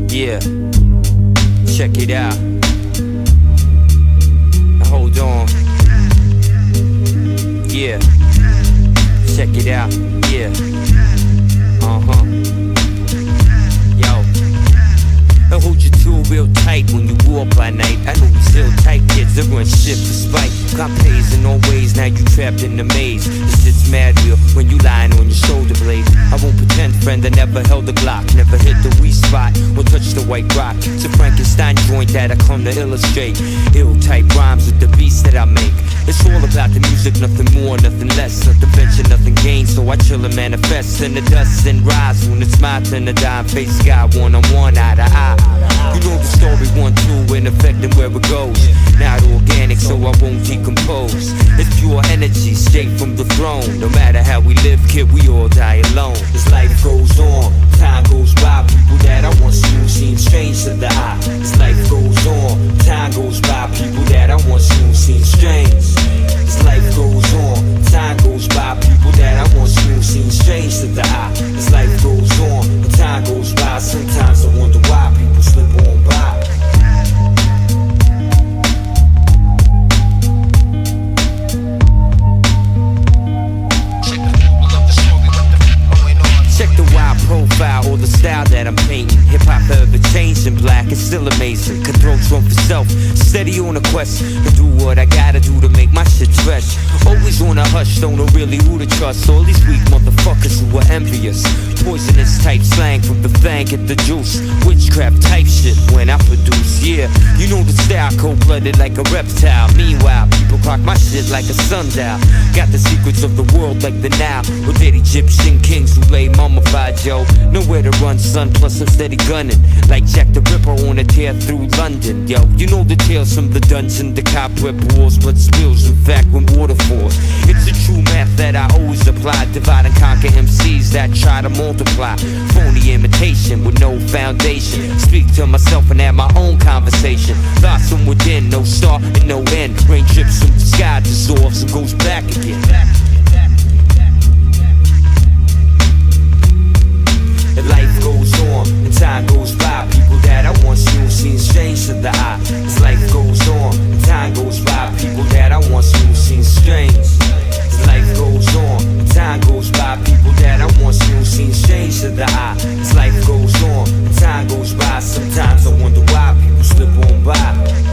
Yeah, check it out. Hold on. Yeah, check it out. Yeah, Yo, I hold you two real tight when you walk by night. I know we still tight kids that run shit for spite. Got pays in all ways, now you trapped in the maze. This shit's mad real when you lying on your shoulder blade. I won't pretend, friend, I never held a Glock. Never hit the weak spot or touch the white rock. It's a Frankenstein joint that I come to illustrate. Ill type rhymes with the beats that I make. It's all about the music, nothing more, nothing less. Nothing venture, nothing gain, so I chill and manifest. In the dust and rise when it's my turn to die and face God one-on-one, eye to eye. You know the story 1-2 and affecting where it goes. Not organic, so I won't decompose. It's pure energy straight from the throne. No matter how we live, kid, we all die alone. As life goes on, time goes by. People that I once knew seem strange to the eye. As life goes on, time goes by. People that I once knew seem strange. As life goes still amazing. Cutthroats run for self, steady on a quest to do what I gotta do to make my shit fresh. Always on a hush, don't know really who to trust. All these weak motherfuckers who are envious. Poisonous type slang from the fang at the juice. Witchcraft type shit when I produce, yeah. You know the style, cold-blooded like a reptile. Meanwhile, people clock my shit like a sundial. Got the secrets of the world like the Nile. With dead Egyptian kings who lay mummified, yo. Nowhere to run, son, plus I'm steady gunning. Like Jack the Ripper on a tear through London, yo. You know the tales from the dungeon, the cobweb wars, blood spills, in fact, when water falls. It's a true math that I always apply. Divide and conquer MCs that try to multiply. Phony imitation with no foundation. Speak to myself and have my own conversation. Thoughts from within, no start and no end. Rain drips from the sky, dissolves and goes back again. And life goes on, and time goes by. People that I once knew seem strange to the eye. As life goes on, and time goes by. People that I once knew seem strange. As life goes on, and time goes by. People that I once knew seem strange to the eye. As life goes on, and time goes by. Sometimes I wonder why people slip on by.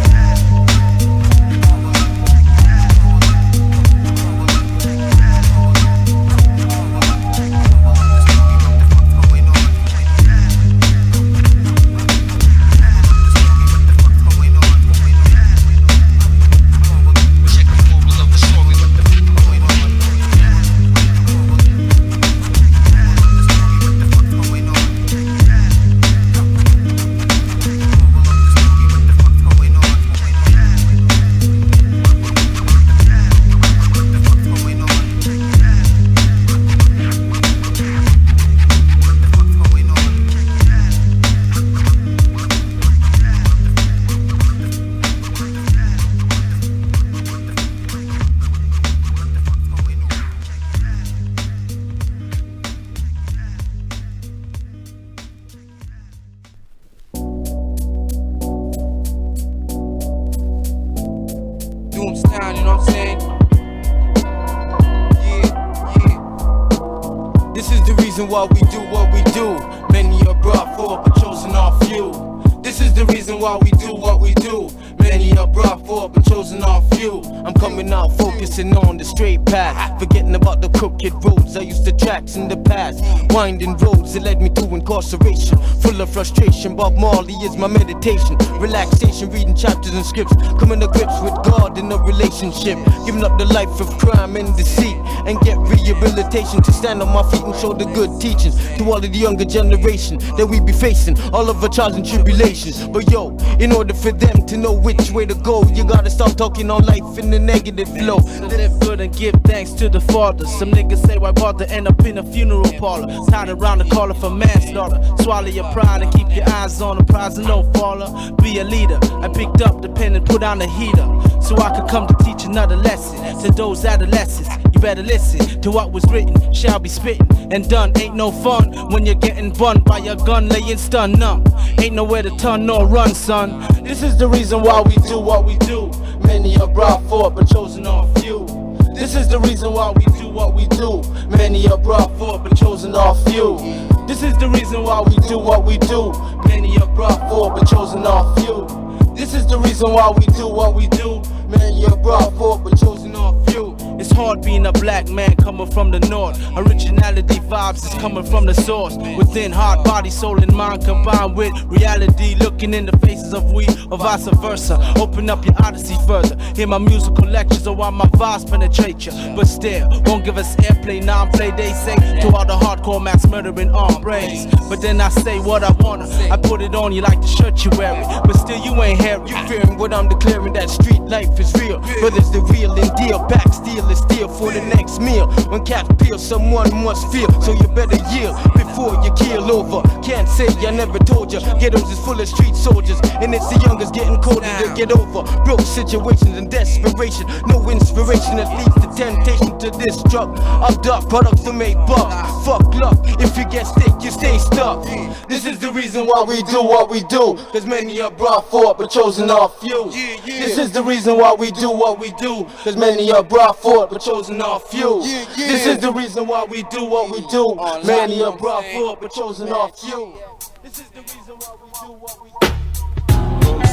Why we do what we do. Many are brought forth but chosen are few. This is the reason why we do what we do. Many are brought forth but chosen are few. I'm coming out focusing on the straight path, forgetting about the crooked roads I used to tracks in the past. Winding roads that led me to incarceration, full of frustration. Bob Marley is my meditation, relaxation, reading chapters and scripts, coming to grips with God in a relationship, giving up the life of crime and deceit, and get rehabilitation to stand on my feet and show the good teachings to all of the younger generation that we be facing all of our trials and tribulations. But yo, in order for them to know which way to go, you gotta stop talking on life in the negative flow. Live good and give thanks to the Father. Some niggas say why bother, end up in a funeral parlor, tied around the collar for manslaughter. Swallow your pride and keep your eyes on the prize and no faller. Be a leader. I picked up the pen and put on the heater so I could come to teach another lesson to those adolescents. You better listen to what was written, shall be spitting and done. Ain't no fun when you're getting bunned by a gun laying stun numb. Ain't nowhere to turn nor run, son. This is the reason why we do what we do. Many are brought forth but chosen are few. This is the reason why we do what we do. Many are brought forth but chosen are few. This is the reason why we do what we do. Many are brought forth but chosen are few. This is the reason why we do what we do. Many are brought forth but chosen are few. It's hard being a black man coming from the north. Originality vibes is coming from the source. Within heart, body, soul, and mind combined with reality. Looking in the faces of we or vice versa. Open up your odyssey further. Hear my musical lectures or why my vibes penetrate you. But still, won't give us airplay, non-play, they say. To all the hardcore mass murdering arm-brains. But then I say what I wanna. I put it on you like the shirt you wearing. But still you ain't hearing. You fearing what I'm declaring, that street life is real. But it's the real and deal. Back steal is steal for the next meal. When cats peel, someone must feel. So you better yield before you keel over. Can't say I never told you. Ghettos is full of street soldiers, and it's the youngest getting colder to get over. Broke situations and desperation. No inspiration that leads to temptation to destruct. Abduct products to make bucks. Fuck luck. If you get sick, you stay stuck. This is the reason why we do what we do. Cause many are brought forth but chosen are few. This is the reason why we do what we do. Cause many are brought forth but chosen are few. This is the reason why we do what we do. Many are brought forth but chosen are few. This is the reason why we do what we do.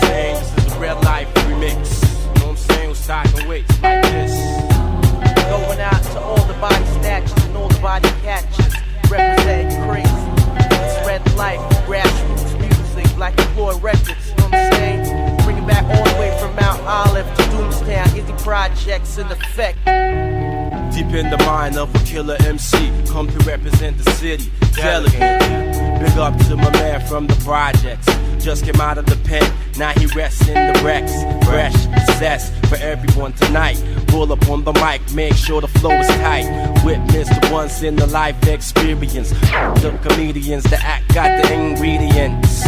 saying? This is the Redlife remix. You know what I'm saying? Who's talking weights like this? Going out to all the body snatchers and all the body catchers. Representing crazy. It's Redlife, Grassroots music, like Floyd Records. You know what I'm saying? Bring it back all the way from Mount Olive to Doomstown. Easy projects in effect. Deep in the mind of a killer MC, come to represent the city delicately. Big up to my man from the projects. Just came out of the pen, now he rests in the Rex. Fresh success for everyone tonight. Pull up on the mic, make sure the flow is tight. Witness the once in the life experience. The comedians, the act got the ingredients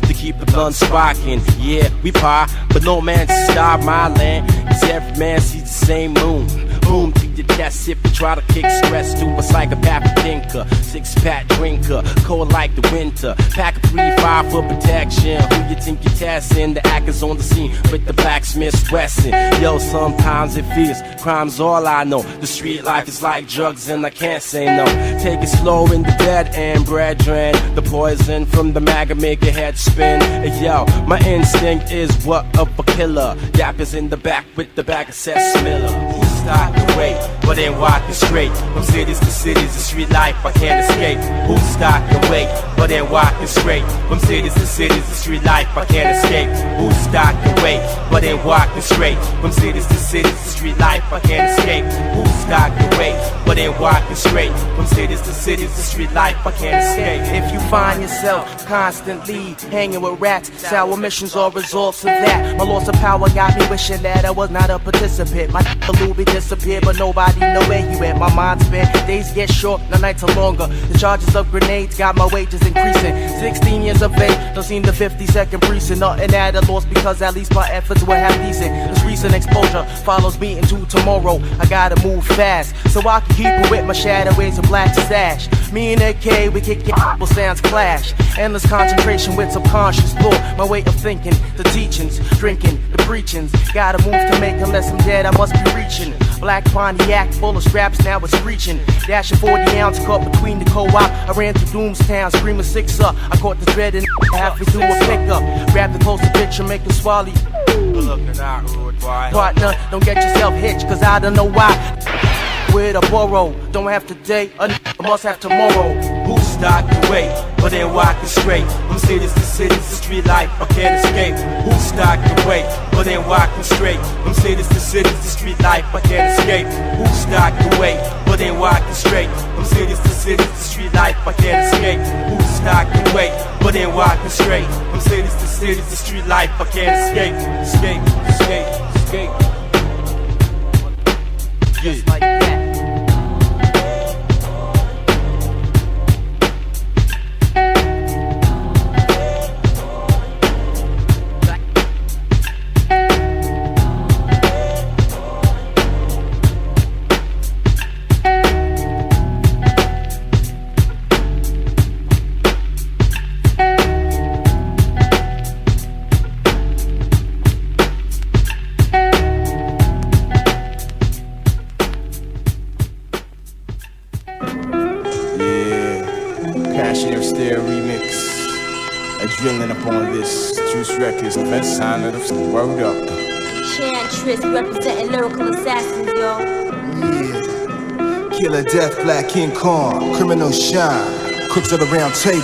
to keep the blunt sparking. Yeah, we pie, but no man to stop my land. Cause every man sees the same moon. Boom to your chest if you try to kick stress to a psychopathic thinker. 6-pack drinker, cold like the winter. Pack of 3-5 for protection. Who you think you're testing? The actors on the scene with the blacksmith's Wesson. Yo, sometimes it feels crime's all I know. The street life is like drugs and I can't say no. Take it slow in the bed and brethren. The poison from the maga make your head spin. Hey, yo, my instinct is what of a killer. Yap is in the back with the bag of Seth Miller. Who's starting to wait, but ain't walking straight. From cities to cities, the street life I can't escape. Who's starting to wait, but ain't walking straight. From cities to cities, the street life I can't escape. Who's starting to wait, but ain't walking straight. From cities to cities, the street life I can't escape. Who's starting to wait, but ain't walking straight. From cities to cities, the street life I can't escape. If you find yourself constantly hanging with rats, sour missions are results of that. My loss of power got me wishing that I was not a participant. My Louie disappeared, but nobody know where you at. My mind's spent, days get short, the nights are longer. The charges of grenades got my wages increasing. 16 years of age, don't seem the 52nd precinct. Nothing at a loss because at least my efforts were half decent. This recent exposure follows me into tomorrow. I gotta move fast, so I can keep it with my shadow ways and black stash. Me and AK, we kick your sounds clash. Endless concentration with subconscious thought. My way of thinking, the teachings, drinking, the preachings. Gotta move to make unless I'm dead, I must be reaching. Black Pontiac, full of straps, now it's reaching. Dash a 40-ounce cup between the co-op. I ran through Doomstown, screaming 6 up. I caught the dread and halfway through a pickup. Grab the closer picture, make it swallow. Looking out, rude boy. Partner, don't get yourself hitched, cause I don't know why. With a borrow, don't have today, I must have tomorrow. Who's starting to wait, but ain't walking straight. From cities to cities, the street life I can't escape. Who's starting to wait, but ain't walking straight. From cities to cities, the street life I can't escape. Who's starting to wait, but ain't walking straight. From cities to cities, the street life I can't escape. Who's starting to wait, but ain't walking straight. From cities to cities, the street life I can't escape. Escape, escape, escape. Just like that. Dreamin upon this Juice Records, the best sign of the word up. Chantress representing lyrical assassins, yo. Yeah. Killer Death, Black King Kong, Criminal Shine, Crooks of the Round Table.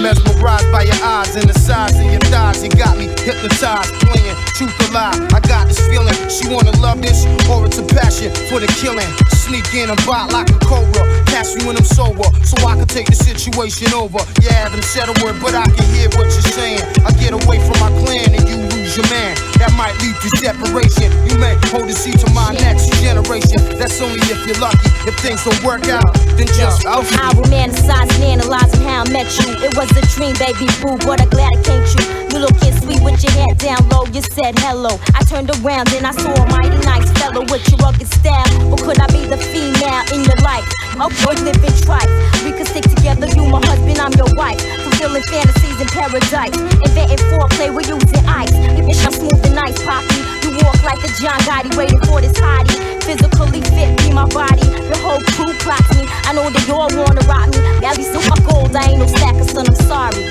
Mesmerized by your eyes and the size of your thighs. You got me hypnotized, playing truth or lie. I got this feeling, she wanna love this, or it's a passion for the killing. Sneak in and bite like a cobra, catch you when I'm sober, so I can take the situation over. You haven't said a word, but I can hear what you're saying. I get away from my clan and you lose your man. That might lead to separation. You may hold the seat to my next generation. That's only if you're lucky. If things don't work out, then just I romanticize and analyzing how I met you. It was a dream, baby boo, but I'm glad I came true. You looking sweet with your head down low, you said hello. I turned around and I saw a mighty nice fellow with your rugged style. Or could I be the female in your life? Oh, boy, living tripe. We could stick together, you my husband, I'm your wife. Fulfilling fantasies in paradise. Inventing foreplay, we're using ice. Bitch, I'm smooth and nice, Poppy. You walk like a John Gotti, waiting for this hottie. Physically fit, be my body. The whole crew clocks me. I know they all wanna rock me. At least in my gold, I ain't no slacker, son, I'm sorry.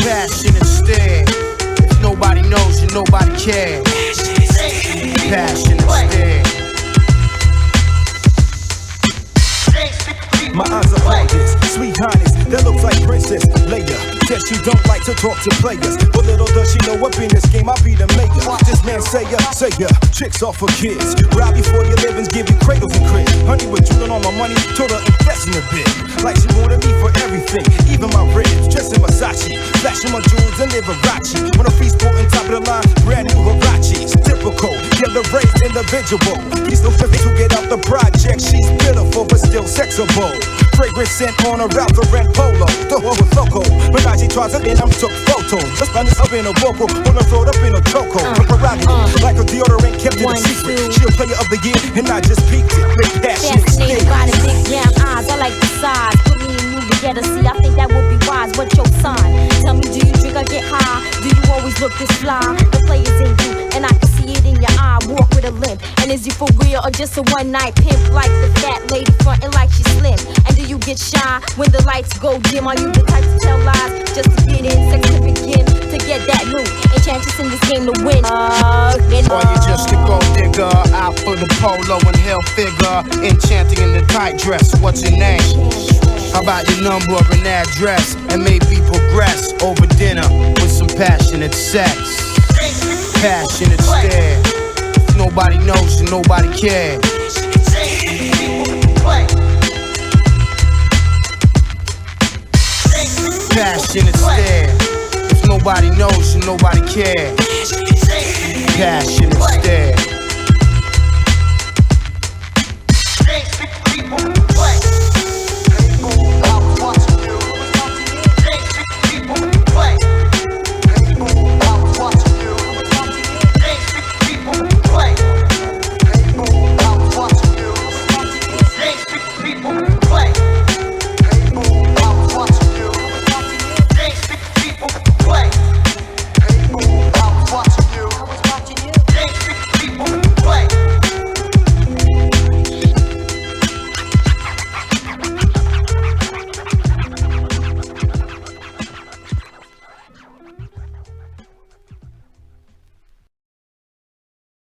Passionate stare. If nobody knows you, nobody cares. Passionate stare. My eyes are on this, sweet highness, that looks like Princess Leia. Says she don't like to talk to players, but little does she know up in this game I'll be the mayor. This man say ya, tricks off for kids. Rob you for your livings, give you cradles and cribs. Honey was drooling on my money, told her invest in a bit. Like she wanted me for everything, even my ribs. Dressed in Versace, flashing my jewels and Liberace. On a feast on top of the line, brand new Hirachis. Typical, get the raised individual. He's no fit to get out the project, she's pitiful but still sexable. Fragrance scent on a Ralph Lauren polo. The whole was loco. When I tried to in, I took photos. Let's find this up in a vocal. When I throw it up in a choco. Her prerogative, like a deodorant kept it a secret. She a player of the year, and I just peeked it. With passionate Fascinated by the big round eyes, I like the size. Put me and you together, see, I think that would be wise. What's your sign? Tell me, do you drink or get high? Do you always look this fly? The players in you, and I can see it in your eye. Walk with a limp, and is you for real or just a one-night pimp? Like the fat lady frontin' like she's slim. And do you get shy when the lights go dim? Are you the type to tell lies just to get in? Sex to begin, to get that loot. Ain't chances in this game to win. Or you just a gold digger, out for the polo and hell figure. Enchanting in the tight dress, what's your name? How about your number and address? And maybe progress over dinner with some passionate sex. Passionate stare. If nobody knows you, nobody cares. Passionate stare. If nobody knows you, nobody cares. Passionate